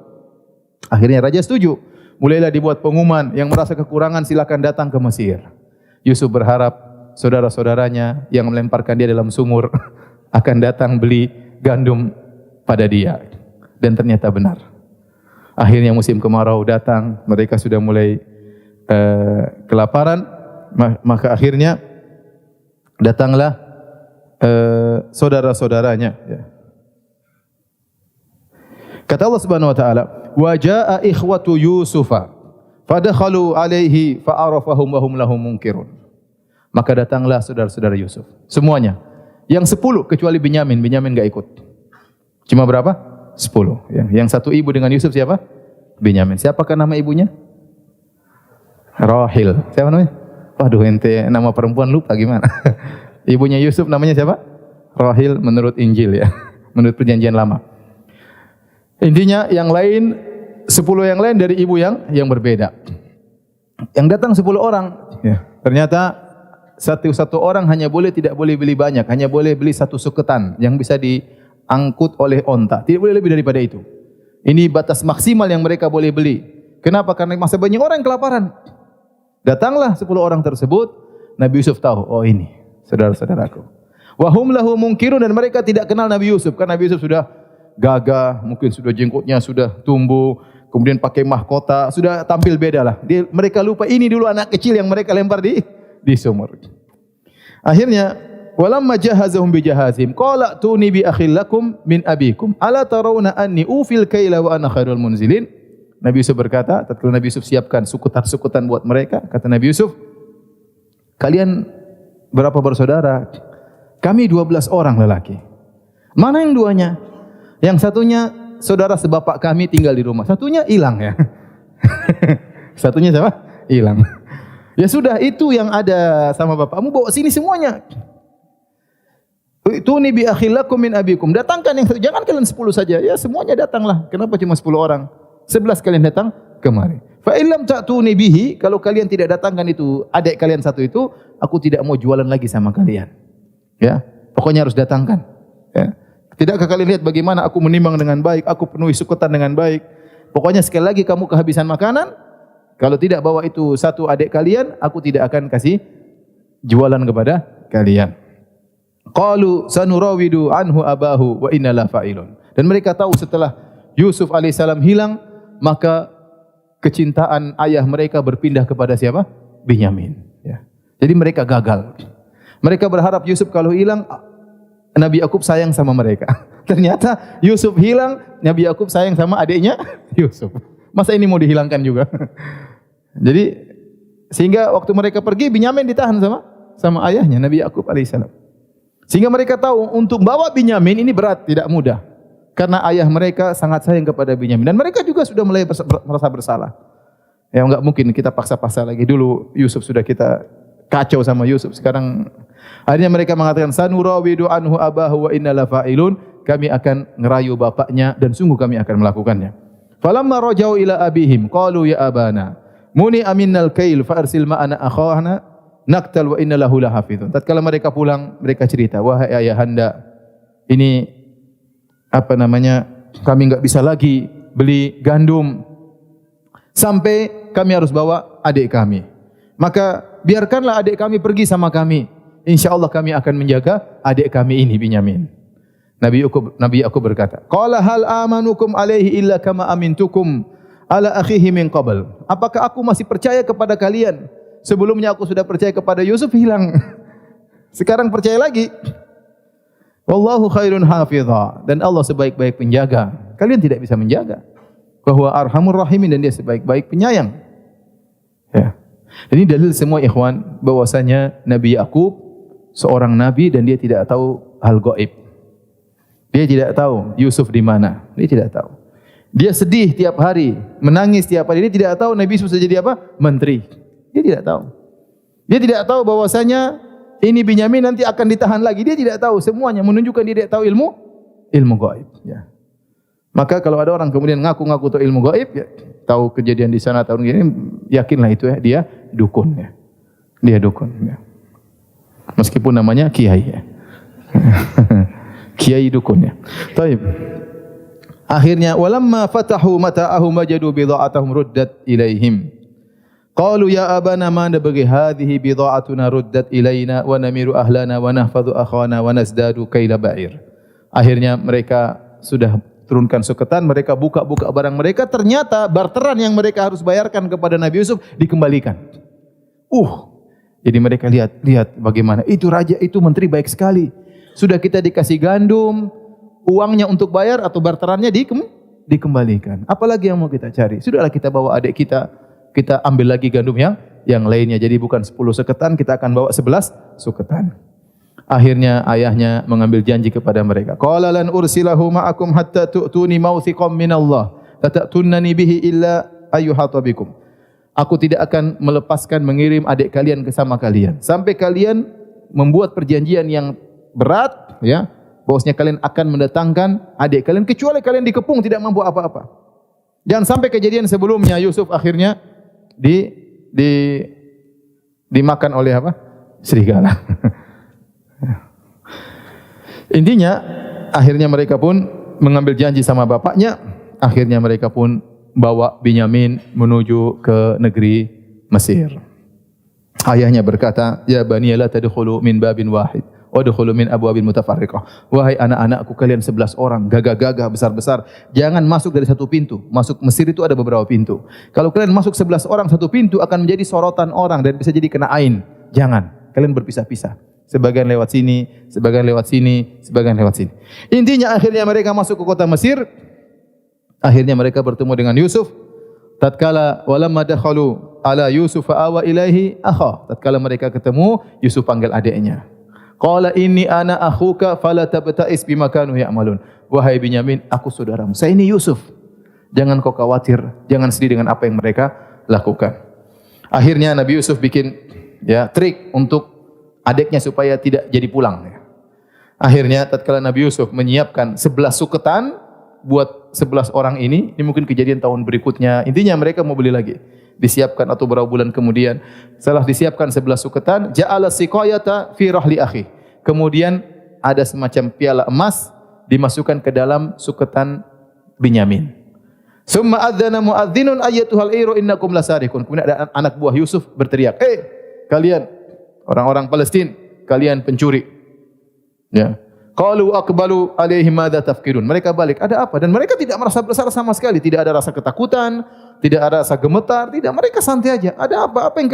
Akhirnya raja setuju. Mulailah dibuat pengumuman, yang merasa kekurangan silakan datang ke Mesir. Yusuf berharap saudara-saudaranya yang melemparkan dia dalam sumur akan datang beli gandum pada dia. Dan ternyata benar. Akhirnya musim kemarau datang, mereka sudah mulai kelaparan, maka akhirnya datanglah saudara-saudaranya. Ya. Kata Allah Subhanahu wa taala, "Wa jaa ikhwatu Yusufa fadakhalu alaihi fa'arafahum wa hum lahum munkirun." Maka datanglah saudara-saudara Yusuf, semuanya. Yang 10 kecuali Binyamin. Binyamin enggak ikut. Cuma berapa? 10. Yang satu ibu dengan Yusuf siapa? Binyamin. Siapakah nama ibunya? Rahil. Siapa namanya? Waduh, ente nama perempuan lupa gimana? Ibunya Yusuf namanya siapa? Rahil menurut Injil ya. Menurut perjanjian lama. Intinya yang lain 10 yang lain dari ibu yang berbeda. Yang datang 10 orang. Ya. Ternyata satu orang tidak boleh beli banyak, hanya boleh beli 1 suketan yang bisa diangkut oleh onta. Tidak boleh lebih daripada itu. Ini batas maksimal yang mereka boleh beli. Kenapa? Karena masa banyak orang yang kelaparan. Datanglah 10 orang tersebut, Nabi Yusuf tahu, oh ini saudara-saudaraku. Wa hum lahu munkirun, dan mereka tidak kenal Nabi Yusuf. Karena Nabi Yusuf sudah gagah, mungkin sudah jenggotnya sudah tumbuh, kemudian pakai mahkota, sudah tampil beda lah. Mereka lupa ini dulu anak kecil yang mereka lempar di sumur. Akhirnya, walamma jahazahum bijahazim, qala tuni bi akhil lakum min abikum, ala tarawna anni ufil kaila wa ana khairul munzilin. Nabi Yusuf berkata, tatkala Nabi Yusuf siapkan sukutan-sukutan buat mereka, kata Nabi Yusuf, kalian berapa bersaudara? Kami 12 orang lelaki. Mana yang duanya? Yang satunya saudara sebapak kami tinggal di rumah. Satunya hilang ya. Satunya siapa? Hilang. Ya sudah, itu yang ada sama bapakmu bawa sini semuanya. Tuni bi akhilakum min abikum. Datangkan yang satu. Jangan kalian 10 saja. Ya semuanya datanglah. Kenapa cuma 10 orang? 11 kalian datang kemari. Fa illam ta'tuni bihi, kalau kalian tidak datangkan itu adik kalian satu itu, aku tidak mau jualan lagi sama kalian. Ya, pokoknya harus datangkan. Ya. Tidakkah kalian lihat bagaimana aku menimbang dengan baik, aku penuhi sukutan dengan baik. Pokoknya sekali lagi kamu kehabisan makanan, kalau tidak bawa itu satu adik kalian, aku tidak akan kasih jualan kepada kalian. Qalu sanurawidu anhu abahu wa inna la fa'ilun. Dan mereka tahu setelah Yusuf alaihissalam hilang, maka kecintaan ayah mereka berpindah kepada siapa? Binyamin. Ya. Jadi mereka gagal. Mereka berharap Yusuf kalau hilang, Nabi Yakub sayang sama mereka. Ternyata Yusuf hilang, Nabi Yakub sayang sama adiknya Yusuf. Masa ini mau dihilangkan juga? Jadi sehingga waktu mereka pergi, Binyamin ditahan sama ayahnya Nabi Yakub alaihissalam. Sehingga mereka tahu untuk bawa Binyamin ini berat, tidak mudah. Karena ayah mereka sangat sayang kepada Binyamin. Dan mereka juga sudah mulai merasa bersalah. Ya enggak mungkin kita paksa-paksa lagi. Dulu Yusuf sudah kita kacau sama Yusuf. Sekarang akhirnya mereka mengatakan sanurawidu anhu abahu wa inna la fa'ilun. Kami akan ngerayu bapaknya dan sungguh kami akan melakukannya. Falamma rajau ila abihim qalu ya abana muni aminnal kail fa arsil ma'ana akhana naqtal wa inna lahu lahafizun. Tatkala mereka pulang, mereka cerita, wahai ayahanda, ini kami enggak bisa lagi beli gandum sampai kami harus bawa adik kami. Maka biarkanlah adik kami pergi sama kami. Insyaallah kami akan menjaga adik kami ini Binyamin. Nabi Yakub berkata, qala hal amanukum alaihi illa kama amintukum ala akhihi min qabl. Apakah aku masih percaya kepada kalian? Sebelumnya aku sudah percaya kepada Yusuf, hilang. Sekarang percaya lagi. Wallahu khairun hafidha. Dan Allah sebaik-baik penjaga. Kalian tidak bisa menjaga. Wa huwa arhamur rahimin, dan dia sebaik-baik penyayang. Ya. Ini dalil semua ikhwan bahwasanya Nabi Yakub seorang nabi dan dia tidak tahu hal gaib. Dia tidak tahu Yusuf di mana. Dia tidak tahu. Dia sedih tiap hari, menangis tiap hari. Dia tidak tahu Nabi Yusuf sudah jadi apa? Menteri. Dia tidak tahu. Dia tidak tahu bahwasanya ini Binyamin nanti akan ditahan lagi. Dia tidak tahu, semuanya menunjukkan dia tidak tahu ilmu gaib. Ya. Maka kalau ada orang kemudian ngaku-ngaku tahu ilmu gaib, ya, tahu kejadian di sana tahun ini, yakinlah itu ya, dia dukun. Ya. Dia dukun. Ya. Meskipun namanya kiai. Ya. Kiai dukun. Ya. Taib. Akhirnya walamma fatahu mata'ahum wajadu bidha'atahum ruddat ilaihim. Qalu ya abana ma nabghi hadhihi bidha'atuna ruddat ilaina wa namiru ahlana wa nahfadhu akhana wa nazdadu kaila ba'ir. Akhirnya mereka sudah turunkan suketan, mereka buka-buka barang mereka, ternyata barteran yang mereka harus bayarkan kepada Nabi Yusuf dikembalikan. Jadi mereka lihat bagaimana itu raja, itu menteri baik sekali. Sudah kita dikasih gandum, uangnya untuk bayar atau barterannya dikembalikan. Apalagi yang mau kita cari? Sudahlah kita bawa adik kita ambil lagi gandum yang lainnya. Jadi bukan 10 suketan, kita akan bawa 11 suketan. Akhirnya ayahnya mengambil janji kepada mereka. Qala lan ursilahu ma'akum hatta tu'tuni mawthiqam minallah. Tata'tunnani bihi illa ayyuhata bikum. Aku tidak akan melepaskan mengirim adik kalian ke sama kalian sampai kalian membuat perjanjian yang berat, ya. Bahwasanya kalian akan mendatangkan adik kalian kecuali kalian dikepung tidak mampu apa-apa. Jangan sampai kejadian sebelumnya Yusuf akhirnya dimakan oleh apa? Serigala. Intinya akhirnya mereka pun mengambil janji sama bapaknya, akhirnya mereka pun bawa Binyamin menuju ke negeri Mesir. Ayahnya berkata, "Ya bani la tadkhulu min babin wahid wa adkhulu min abwabin mutafarriqah." Wahai anak-anakku kalian 11 orang, gagah-gagah besar-besar, jangan masuk dari satu pintu. Masuk Mesir itu ada beberapa pintu. Kalau kalian masuk 11 orang satu pintu akan menjadi sorotan orang dan bisa jadi kena ain. Jangan, kalian berpisah-pisah. Sebagian lewat sini, sebagian lewat sini, sebagian lewat sini. Intinya akhirnya mereka masuk ke kota Mesir. Akhirnya mereka bertemu dengan Yusuf. tatkala walamma dakhalu ala Yusuf awa ilaihi akha, tatkala mereka ketemu Yusuf panggil adiknya. Qala inni ana akhuka fala tabta'is bima kanu ya'malun. Wahai Binyamin, aku saudaramu. Saya ini Yusuf. Jangan kau khawatir, jangan sedih dengan apa yang mereka lakukan. Akhirnya Nabi Yusuf bikin trik untuk adiknya supaya tidak jadi pulang. Akhirnya tatkala Nabi Yusuf menyiapkan 11 suketan buat 11 orang ini mungkin kejadian tahun berikutnya. Intinya mereka mau beli lagi. Disiapkan atau beberapa bulan kemudian, setelah disiapkan 11 suketan, ja'ala siqayata fi rahli akhi. Kemudian ada semacam piala emas dimasukkan ke dalam suketan Binyamin. Summa adzana muadzinun ayyatuhal iru innakum lasariqun. Kemudian ada anak buah Yusuf berteriak, kalian orang-orang Palestina, kalian pencuri. Ya. Qalu aqbalu alaihi madza tafkirun. Mereka balik, ada apa? Dan mereka tidak merasa bersalah sama sekali, tidak ada rasa ketakutan, tidak ada rasa gemetar, tidak, mereka santai aja. Ada apa? Apa yang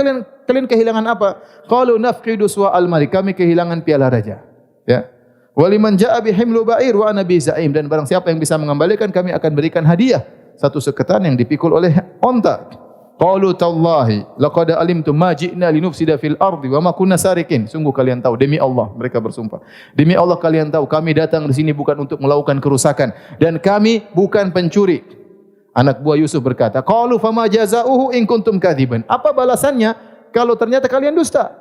kalian kehilangan apa? Qalu nafqidu su'al malik, kami kehilangan piala raja. Ya. Waliman jaa bihimlu ba'ir wa ana bi za'im, dan barang siapa yang bisa mengembalikan kami akan berikan hadiah satu suketan yang dipikul oleh onta. Qalu tallahi laqad alimtum ma ji'na linufsida fil ardi wa ma kunna sariqin. Sungguh kalian tahu, demi Allah mereka bersumpah, demi Allah kalian tahu kami datang di sini bukan untuk melakukan kerusakan dan kami bukan pencuri. Anak buah Yusuf berkata, qalu fama jazaohu in kuntum kadziban. Apa balasannya kalau ternyata kalian dusta?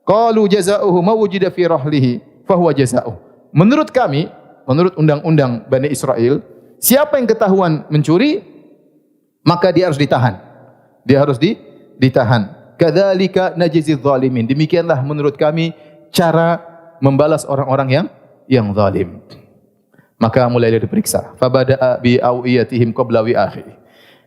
Qalu jazaohu ma wujida fi rahlihi fa huwa jazaoh. Menurut kami, menurut undang-undang Bani Israel, siapa yang ketahuan mencuri, maka dia harus ditahan. Dia harus ditahan. Kadzalika najziz zalimin. Demikianlah menurut kami cara membalas orang-orang yang zalim. Maka mulai dia diperiksa. Fabada'a bi awiyatihim qabla wi'akhi.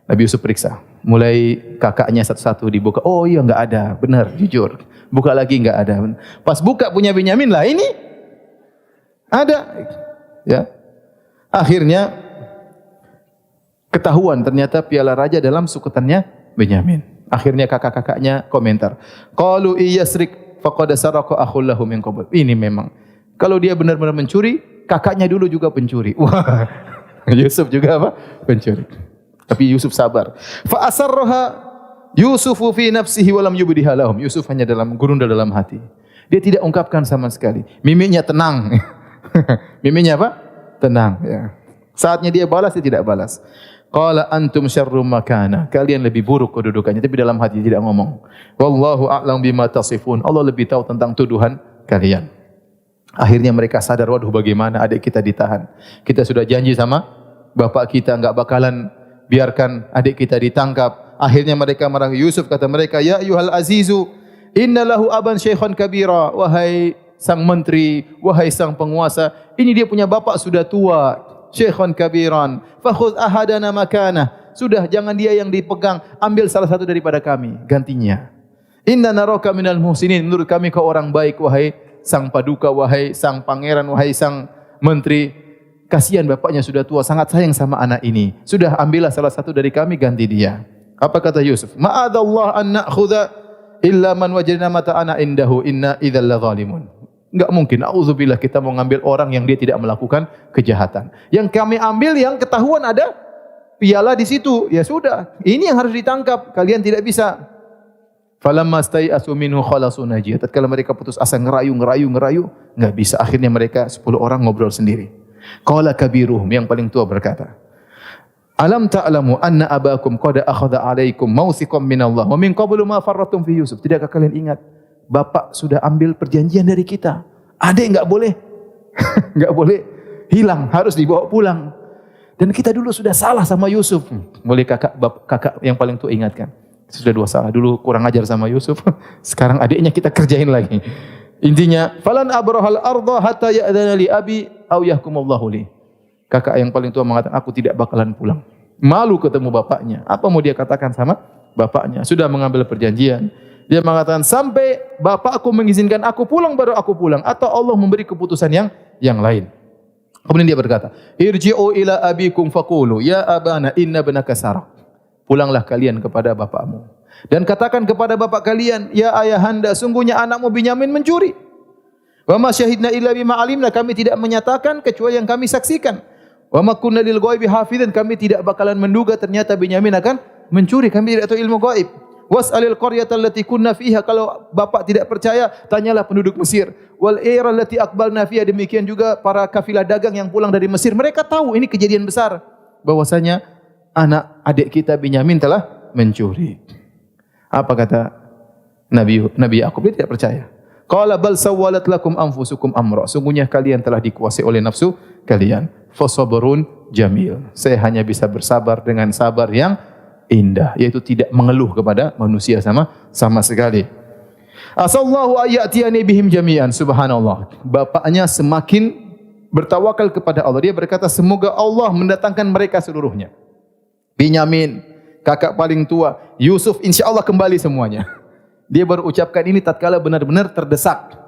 Nabi Yusuf periksa. Mulai kakaknya satu-satu dibuka. Oh iya, enggak ada. Benar, jujur. Buka lagi enggak ada. Pas buka punya Binyamin lah, ini ada. Ya. Akhirnya ketahuan ternyata piala raja dalam suketannya Binyamin. Akhirnya kakak-kakaknya komentar. Qalu iyasrik faqad saraqa akhul lahu min qabl. Ini memang kalau dia benar-benar mencuri, kakaknya dulu juga pencuri. Wah. Yusuf juga apa? Pencuri. Tapi Yusuf sabar. Fa asarraha Yusufu fi nafsihi wa lam yubdiha lahum. Yusuf hanya gurunda dalam hati. Dia tidak ungkapkan sama sekali. Mimiknya tenang. Mimiknya apa? Tenang, ya. Saatnya dia balas, dia tidak balas. Qala antum syarrum makana. Kalian lebih buruk kedudukannya, tapi dalam hati tidak ngomong. Wallahu a'lam bima tasifun. Allah lebih tahu tentang tuduhan kalian. Akhirnya mereka sadar, waduh bagaimana adik kita ditahan. Kita sudah janji sama bapak kita enggak bakalan biarkan adik kita ditangkap. Akhirnya mereka marah Yusuf, kata mereka, ya ayyuhal azizu, inna lahu aban syaikhan kabira. Wahai sang menteri, wahai sang penguasa, ini dia punya bapak sudah tua, syaikhan kabiran, fakhudh ahadana makanah. Sudah, jangan dia yang dipegang, ambil salah satu daripada kami gantinya. Inna naraka minal muhsinin, menurut kami kau orang baik wahai sang paduka, wahai sang pangeran, wahai sang menteri. Kasihan bapaknya sudah tua, sangat sayang sama anak ini. Sudah, ambillah salah satu dari kami, ganti dia. Apa kata Yusuf? Ma'adallah an na'khudha illa man wajadna mata'ana indahu inna idzal zalimun. Enggak mungkin, auzubillah, kita mau ngambil orang yang dia tidak melakukan kejahatan. Yang kami ambil yang ketahuan ada piala di situ. Ya sudah, ini yang harus ditangkap. Kalian tidak bisa. Falamma stai'asu minhu khalasu najiyah. Tatkala mereka putus asa, ngerayu, enggak bisa. Akhirnya mereka 10 orang ngobrol sendiri. Qala kabiruhum, yang paling tua berkata, alam ta'lamu anna abakum qad akhadha 'alaikum mawthiqan minallah wa min qablu ma farratum fi Yusuf. Tidakkah kalian ingat bapak sudah ambil perjanjian dari kita? Adik enggak boleh enggak boleh hilang, harus dibawa pulang. Dan kita dulu sudah salah sama Yusuf. Boleh kakak yang paling tua ingatkan. Sudah 2 salah, dulu kurang ajar sama Yusuf. Sekarang adiknya kita kerjain lagi. Intinya, falan abrahal arda hatta ya'dana li abi aw yahkumullahu li. Kakak yang paling tua mengatakan, aku tidak bakalan pulang. Malu ketemu bapaknya. Apa mau dia katakan sama bapaknya? Sudah mengambil perjanjian. Dia mengatakan, sampai bapakku mengizinkan aku pulang, baru aku pulang. Atau Allah memberi keputusan yang lain. Kemudian dia berkata, irji'u ila abikum faqulu, ya abana inna ibnaka saraq. Pulanglah kalian kepada bapakmu. Dan katakan kepada bapak kalian, ya ayahanda, sungguhnya anakmu Binyamin mencuri. Wa ma syahidna illa bima alimna, kami tidak menyatakan kecuali yang kami saksikan. Wa ma kunna lil ghaibi hafizan, kami tidak bakalan menduga ternyata Binyamin mencuri, kami tidak tahu ilmu gaib. Was'alil qaryata allati kunna fiha, kalau bapak tidak percaya, tanyalah penduduk Mesir. Wal ira allati aqbalna fiha, demikian juga para kafilah dagang yang pulang dari Mesir. Mereka tahu ini kejadian besar bahwasanya anak adik kita Binyamin telah mencuri. Apa kata Nabi Yakub? Dia tidak percaya. Qala bal sawwalat lakum anfusukum amra, sungguhnya kalian telah dikuasai oleh nafsu kalian. Fasabrun jamil, saya hanya bisa bersabar dengan sabar yang indah, yaitu tidak mengeluh kepada manusia sama sekali. Asallahu ayatiyani bihim jami'an, subhanallah. Bapaknya semakin bertawakal kepada Allah. Dia berkata, semoga Allah mendatangkan mereka seluruhnya. Binyamin, kakak paling tua, Yusuf, insya Allah kembali semuanya. Dia baru ucapkan ini tatkala benar-benar terdesak.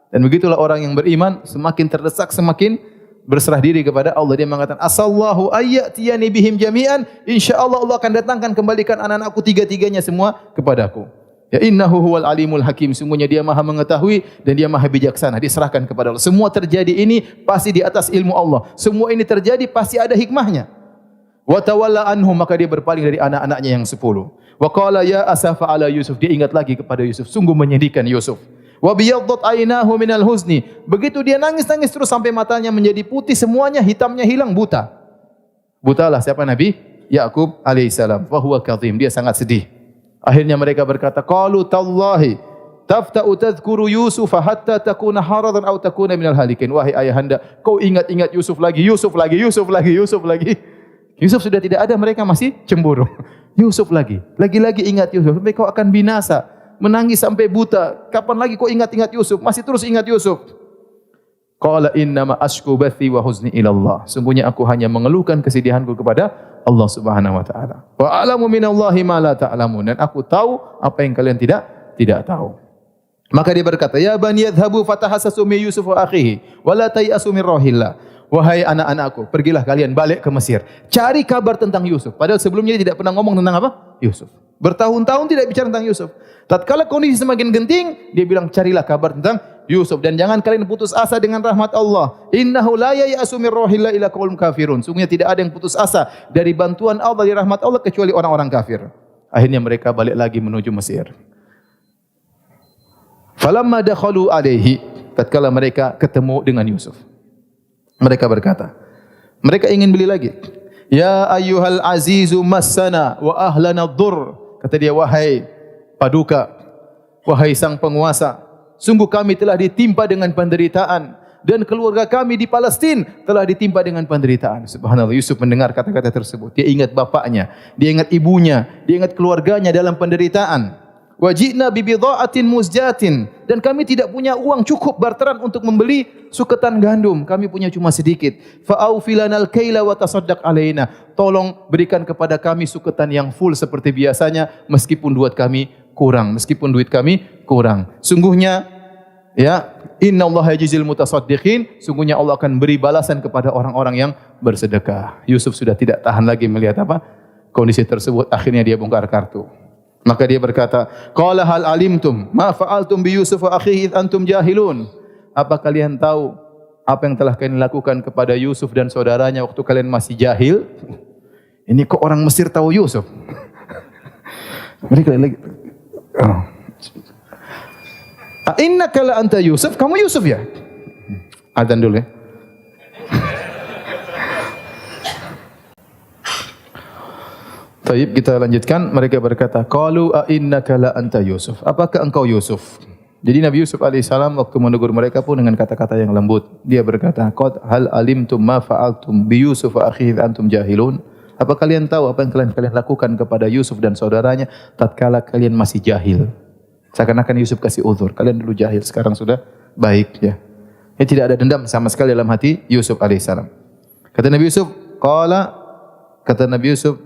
Dan begitulah orang yang beriman, semakin terdesak, semakin berserah diri kepada Allah. Dia mengatakan, asallahu ayatiyani bihim jami'an, insyaallah Allah akan datangkan kembalikan anak-anakku tiga-tiganya semua kepadaku. Ya innahu huwal alimul hakim, sungguhnya dia maha mengetahui dan dia maha bijaksana. Diserahkan kepada Allah. Semua terjadi ini pasti di atas ilmu Allah. Semua ini terjadi pasti ada hikmahnya. Wa tawalla anhum, maka dia berpaling dari anak-anaknya yang 10. Wa qala ya asafa ala Yusuf, dia ingat lagi kepada Yusuf, sungguh menyedihkan Yusuf. Wa biyaddat aynahu minal huzni, begitu dia nangis-nangis terus sampai matanya menjadi putih semuanya, hitamnya hilang, buta. Butalah siapa? Nabi Yakub alaihissalam. Wa huwa kadhim, dia sangat sedih. Akhirnya mereka berkata, qalu tallahi tafta'u tadhkuru Yusuf hatta takuna haradan aw takuna minal halikin. Wahai ayahanda, kau ingat-ingat Yusuf lagi, Yusuf lagi, Yusuf lagi, Yusuf lagi. Yusuf sudah tidak ada, mereka masih cemburu. Yusuf lagi, lagi-lagi ingat Yusuf, sampai kau akan binasa. Menangis sampai buta. Kapan lagi kau ingat-ingat Yusuf? Masih terus ingat Yusuf. Qala innama ashku bathi wa huzni ila Allah. Sungguhnya aku hanya mengeluhkan kesedihanku kepada Allah Subhanahu wa taala. Wa a'lamu minallahi ma la ta'lamun. Dan aku tahu apa yang kalian tidak tahu. Maka dia berkata, ya bani yadhhabu fatahassasu min Yusuf wa akhihi wa la tayasu min rahillah. Wahai anak-anakku, pergilah kalian balik ke Mesir. Cari kabar tentang Yusuf. Padahal sebelumnya dia tidak pernah ngomong tentang apa? Yusuf. Bertahun-tahun tidak bicara tentang Yusuf. Tatkala kondisi semakin genting, dia bilang carilah kabar tentang Yusuf dan jangan kalian putus asa dengan rahmat Allah. Innahu la ya'asu min rahillah ila qaulun kafirun. Sungguhnya tidak ada yang putus asa dari bantuan Allah, dari rahmat Allah kecuali orang-orang kafir. Akhirnya mereka balik lagi menuju Mesir. Falamma dakhalu alaihi, tatkala mereka ketemu dengan Yusuf, mereka berkata, mereka ingin beli lagi. Ya ayyuhal azizu massana wa ahlana dhur. Kata dia, wahai paduka, wahai sang penguasa, sungguh kami telah ditimpa dengan penderitaan dan keluarga kami di Palestin telah ditimpa dengan penderitaan. Subhanallah, Yusuf mendengar kata-kata tersebut. Dia ingat bapaknya, dia ingat ibunya, dia ingat keluarganya dalam penderitaan. Wajidna bibidha'atin muzjatin, dan kami tidak punya uang cukup barteran untuk membeli suketan gandum. Kami punya cuma sedikit. Fa'aufilanal kaila wa tasaddaq alaina. Tolong berikan kepada kami suketan yang full seperti biasanya meskipun duit kami kurang, Sungguhnya ya, innallaha yajzil mutasaddiqin, sungguhnya Allah akan beri balasan kepada orang-orang yang bersedekah. Yusuf sudah tidak tahan lagi melihat kondisi tersebut, akhirnya dia bongkar kartu. Maka dia berkata, qala hal alimtum ma fa'altum bi Yusuf wa akhihi id antum jahilun. Apa kalian tahu apa yang telah kalian lakukan kepada Yusuf dan saudaranya waktu kalian masih jahil? Ini kok orang Mesir tahu Yusuf? Mereka lagi, innaka la anta Yusuf, kamu Yusuf ya? Adzan dulu ya. Baik, kita lanjutkan. Mereka berkata, qalu a innaka la anta Yusuf. Apakah engkau Yusuf? Jadi Nabi Yusuf alaihissalam waktu menegur mereka pun dengan kata-kata yang lembut. Dia berkata, qad hal alimtum ma fa'altum bi Yusuf wa akhihi antum jahilun. Apa kalian tahu apa yang kalian lakukan kepada Yusuf dan saudaranya tatkala kalian masih jahil? Seakan-akan Yusuf kasih uzur. Kalian dulu jahil, sekarang sudah baik ya. Ini tidak ada dendam sama sekali dalam hati Yusuf alaihissalam. Kata Nabi Yusuf,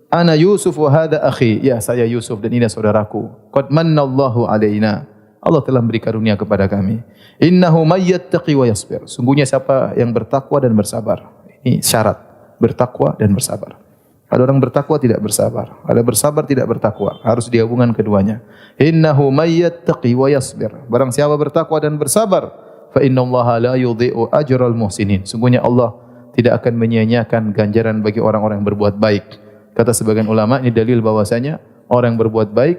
ana Yusuf wa hadha akhi. Ya, saya Yusuf dan ini saudaraku. Qad mannallahu alaina. Allah telah beri karunia kepada kami. Innahu may yattaqi wa yasbir. Sungguhnya siapa yang bertakwa dan bersabar. Ini syarat, bertakwa dan bersabar. Ada orang bertakwa tidak bersabar, ada bersabar tidak bertakwa. Harus dihubungkan keduanya. Innahu may yattaqi wa yasbir. Barang siapa bertakwa dan bersabar, fa innallaha la yudhi'u ajral muhsinin. Sungguhnya Allah tidak akan menyia-nyiakan ganjaran bagi orang-orang yang berbuat baik. Kata sebagian ulama, ini dalil bahwasanya orang yang berbuat baik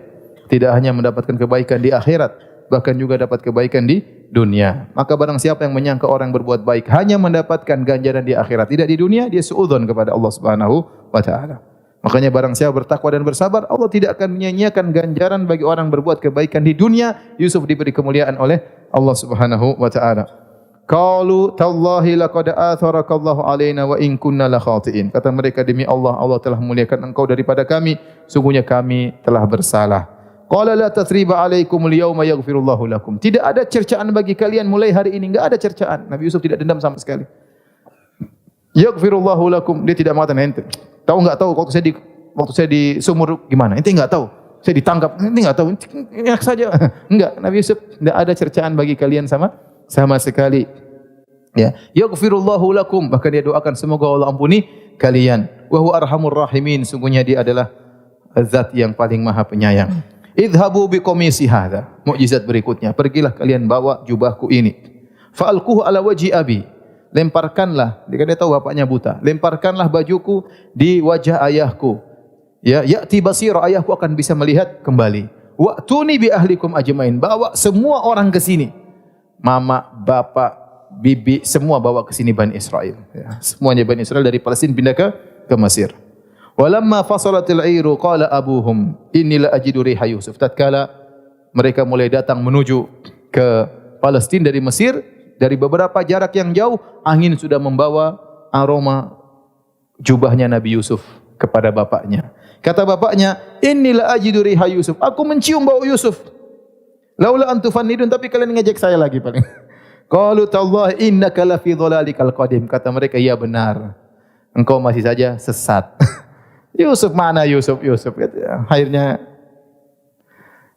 tidak hanya mendapatkan kebaikan di akhirat, bahkan juga dapat kebaikan di dunia. Maka barang siapa yang menyangka orang yang berbuat baik hanya mendapatkan ganjaran di akhirat, tidak di dunia, dia suudzon kepada Allah Subhanahu wa taala. Makanya barang siapa bertakwa dan bersabar, Allah tidak akan menyia-nyiakan ganjaran bagi orang berbuat kebaikan di dunia. Yusuf diberi kemuliaan oleh Allah Subhanahu wa taala. Qalu tallahi laqad atharakallahu alaina wa in kunna la khati'in. Kata mereka, demi Allah, Allah telah memuliakan engkau daripada kami, sungguhnya kami telah bersalah. Qala la tathriba alaikum al-yawma yaghfirullahu lakum. Tidak ada cercaan bagi kalian mulai hari ini, enggak ada cercaan. Nabi Yusuf tidak dendam sama sekali. Yaghfirullahu lakum, dia tidak mengatakan ente. Tahu enggak tahu waktu saya di sumur gimana? Ente enggak tahu. Saya ditangkap, ente enggak tahu. Enak saja. Enggak, Nabi Yusuf tidak ada cercaan bagi kalian sama sekali. Ya, yaghfirullahu lakum, bahkan dia doakan semoga Allah ampuni kalian. Wa huwa arhamur rahimin, sungguhnya dia adalah zat yang paling maha penyayang. Idhabu biqamisi hadza, mukjizat berikutnya, pergilah kalian bawa jubahku ini. Fa'alquhu ala wajhi abi, lemparkanlah, dia tahu bapaknya buta, lemparkanlah bajuku di wajah ayahku. Ya, ya'ti basira, ayahku akan bisa melihat kembali. Wa'tuni bi ahlikum ajmain, bawa semua orang ke sini. Mama, bapak, bibi, semua bawa ke sini Bani Israel. Ya, semuanya Bani Israel dari Palestina pindah ke Mesir. Walamma fasalatil airu qala abuhum inni la ajidu riha Yusuf. Tatkala mereka mulai datang menuju ke Palestina dari Mesir, dari beberapa jarak yang jauh, angin sudah membawa aroma jubahnya Nabi Yusuf kepada bapaknya. Kata bapaknya, inni la ajidu riha Yusuf. Aku mencium bau Yusuf. Laula antufannidun, tapi kalian ngejek saya lagi paling. Qalu tallahi innaka la fi dhalalikal qadim. Kata mereka, iya benar. Engkau masih saja sesat. Yusuf mana Yusuf? Akhirnya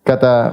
kata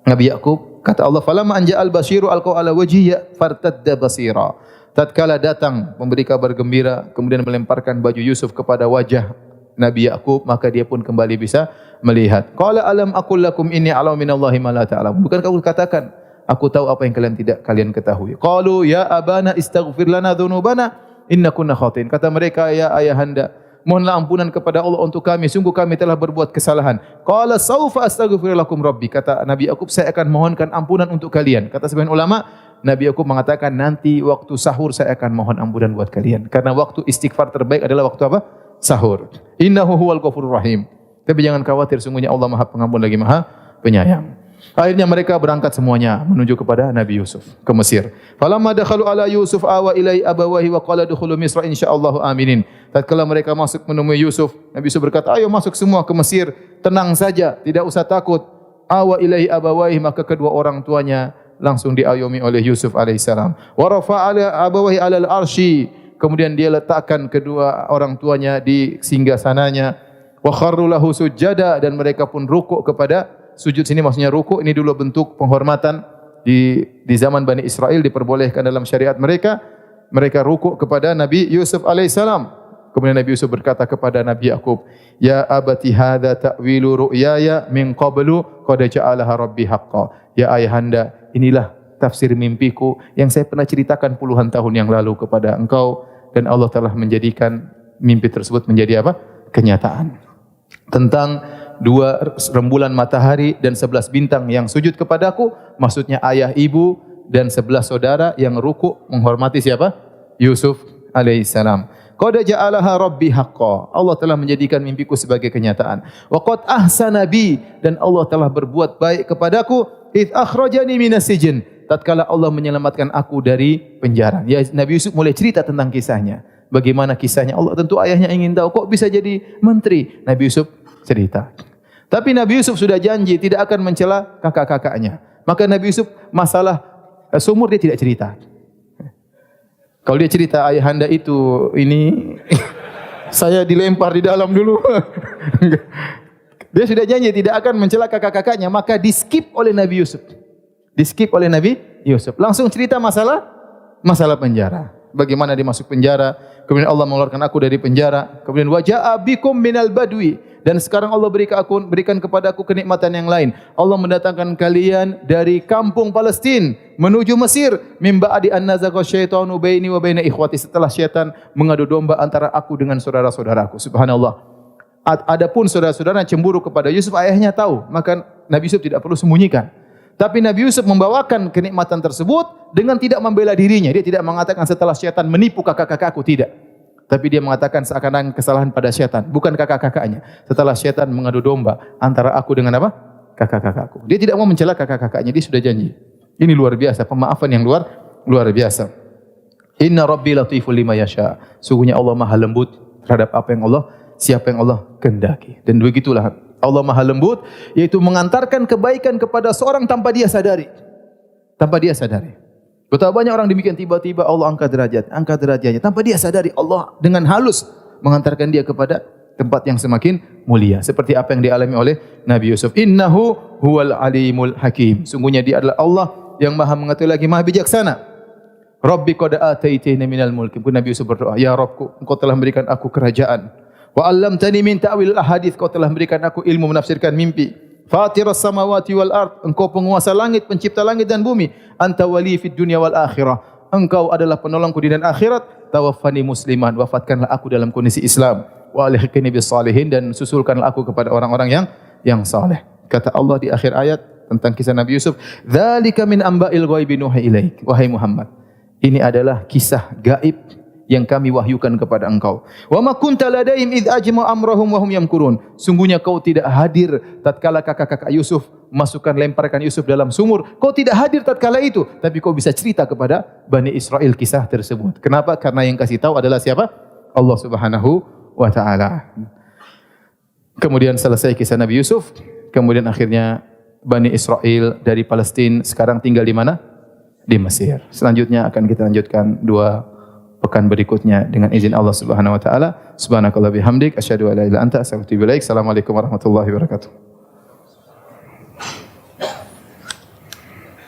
Nabi Yakub, kata Allah, falamma anja'al basyiru alqa ala wajhihi fartadda basira. Tatkala datang memberi kabar gembira, kemudian melemparkan baju Yusuf kepada wajah Nabi Yakub, maka dia pun kembali bisa melihat. Qala alam aqul lakum inni a'lamu minallahi ma la ta'lamun. Bukankah aku katakan, aku tahu apa yang kalian ketahui. Qalu ya abana istaghfir lana dzunubana inna kunna khatin. Kata mereka, ya ayahanda, mohonlah ampunan kepada Allah untuk kami, sungguh kami telah berbuat kesalahan. Qala saufa astaghfir lakum rabbi. Kata Nabi Yakub, saya akan mohonkan ampunan untuk kalian. Kata sebagian ulama, Nabi Yakub mengatakan nanti waktu sahur saya akan mohon ampunan buat kalian. Karena waktu istighfar terbaik adalah waktu apa? Sahur. Innahu huwal ghafurur rahim. Tapi jangan khawatir, sungguhnya Allah Maha Pengampun lagi Maha Penyayang. Akhirnya mereka berangkat semuanya menuju kepada Nabi Yusuf ke Mesir. Falamma dakhalu ala Yusuf awa ilai abawahi wa qala dukhulu Misra insyaallah aminin. Tatkala mereka masuk menemui Yusuf, Nabi Yusuf berkata, ayo masuk semua ke Mesir, tenang saja, tidak usah takut. Awa ilai abawahi, maka kedua orang tuanya langsung diayomi oleh Yusuf alaihissalam. Wa rafa'ala abawahi alal arsy, kemudian dia letakkan kedua orang tuanya di singgasananya. Wa kharru lahu sujada, dan mereka pun rukuk kepada sujud. Sini maksudnya rukuk, ini dulu bentuk penghormatan di zaman Bani Israel, diperbolehkan dalam syariat mereka. Mereka rukuk kepada Nabi Yusuf alaihissalam. Kemudian Nabi Yusuf berkata kepada Nabi Yakub, ya abati hadza ta'wilu ru'yaya min qablu qad ja'alaha rabbi haqqan. Ya ayahanda, inilah tafsir mimpiku yang saya pernah ceritakan puluhan tahun yang lalu kepada engkau, dan Allah telah menjadikan mimpi tersebut menjadi apa? Kenyataan. Tentang 2 rembulan matahari dan 11 bintang yang sujud kepadaku, maksudnya ayah, ibu dan 11 saudara yang rukuk menghormati siapa? Yusuf alaihissalam. Qad ja'alaha rabbi haqqan. Allah telah menjadikan mimpiku sebagai kenyataan. Wa qad ahsana bi, dan Allah telah berbuat baik kepadaku id akhrajani minas sijn, tatkala Allah menyelamatkan aku dari penjara. Ya, Nabi Yusuf mulai cerita tentang kisahnya. Bagaimana kisahnya? Allah tentu ayahnya ingin tahu, kok bisa jadi menteri? Nabi Yusuf cerita. Tapi Nabi Yusuf sudah janji tidak akan mencela kakak-kakaknya. Maka Nabi Yusuf masalah sumur dia tidak cerita. Kalau dia cerita, ayahanda itu ini saya dilempar di dalam dulu. Dia sudah janji tidak akan mencela kakak-kakaknya, maka di-skip oleh Nabi Yusuf. Di-skip oleh Nabi Yusuf. Langsung cerita masalah penjara. Bagaimana dia masuk penjara, kemudian Allah mengeluarkan aku dari penjara, kemudian waja'a bikum minal badwi, dan sekarang Allah berikan kepada aku kenikmatan yang lain. Allah mendatangkan kalian dari kampung Palestina menuju Mesir, min ba'di an nazagha syaitanu baini wa baina ikhwati, setelah syaitan mengadu domba antara aku dengan saudara-saudaraku. Subhanallah. Adapun saudara-saudara cemburu kepada Yusuf, ayahnya tahu, maka Nabi Yusuf tidak perlu sembunyikan. Tapi Nabi Yusuf membawakan kenikmatan tersebut dengan tidak membela dirinya. Dia tidak mengatakan setelah syaitan menipu kakak-kakakku, tidak. Tapi dia mengatakan seakan-akan kesalahan pada syaitan, bukan kakak-kakaknya. Setelah syaitan mengadu domba antara aku dengan apa? Kakak-kakakku. Dia tidak mau mencela kakak-kakaknya, dia sudah janji. Ini luar biasa, pemaafan yang luar biasa. Inna Rabbi latiful lima yasha. Sungguhnya Allah Maha lembut terhadap apa yang siapa yang Allah kehendaki. Dan begitulah Allah Maha lembut, yaitu mengantarkan kebaikan kepada seorang tanpa dia sadari. Tanpa dia sadari. Betapa banyak orang demikian, tiba-tiba Allah angkat derajatnya tanpa dia sadari. Allah dengan halus mengantarkan dia kepada tempat yang semakin mulia. Seperti apa yang dialami oleh Nabi Yusuf. Innahu huwal alimul hakim. Sungguhnya dia adalah Allah yang Maha mengetahui lagi Maha bijaksana. Rabbi qad ataitani minal mulki. Nabi Yusuf berdoa, ya Rabbku, Engkau telah memberikan aku kerajaan. Wa 'allamtani min ta'wil ahadits. Kau telah memberikan aku ilmu menafsirkan mimpi. Fatiras samawati wal ard. Engkau penguasa langit, pencipta langit dan bumi. Anta wali fid dunya wal akhirah. Engkau adalah penolongku di dunia dan akhirat. Tawaffani musliman. Wafatkanlah aku dalam kondisi Islam. Wa alhiqni bis salihin, dan susulkanlah aku kepada orang-orang yang saleh. Kata Allah di akhir ayat tentang kisah Nabi Yusuf, "Dzalika min amba'il ghaibi nuhi ilaik." Wahai Muhammad, ini adalah kisah gaib yang kami wahyukan kepada engkau. Wa ma kunta ladaihim id ajma amrahum wa hum yamkurun. Sungguhnya kau tidak hadir tatkala kakak-kakak Yusuf lemparkan Yusuf dalam sumur. Kau tidak hadir tatkala itu, tapi kau bisa cerita kepada Bani Israel kisah tersebut. Kenapa? Karena yang kasih tahu adalah siapa? Allah Subhanahu wa taala. Kemudian selesai kisah Nabi Yusuf, kemudian akhirnya Bani Israel dari Palestina sekarang tinggal di mana? Di Mesir. Selanjutnya akan kita lanjutkan 2 pekan berikutnya dengan izin Allah Subhanahu wa taala. Subhanakallah bihamdik asyhadu an la ilaha illa anta astaghfiruka wa atubu ilaik. Assalamualaikum warahmatullahi wabarakatuh.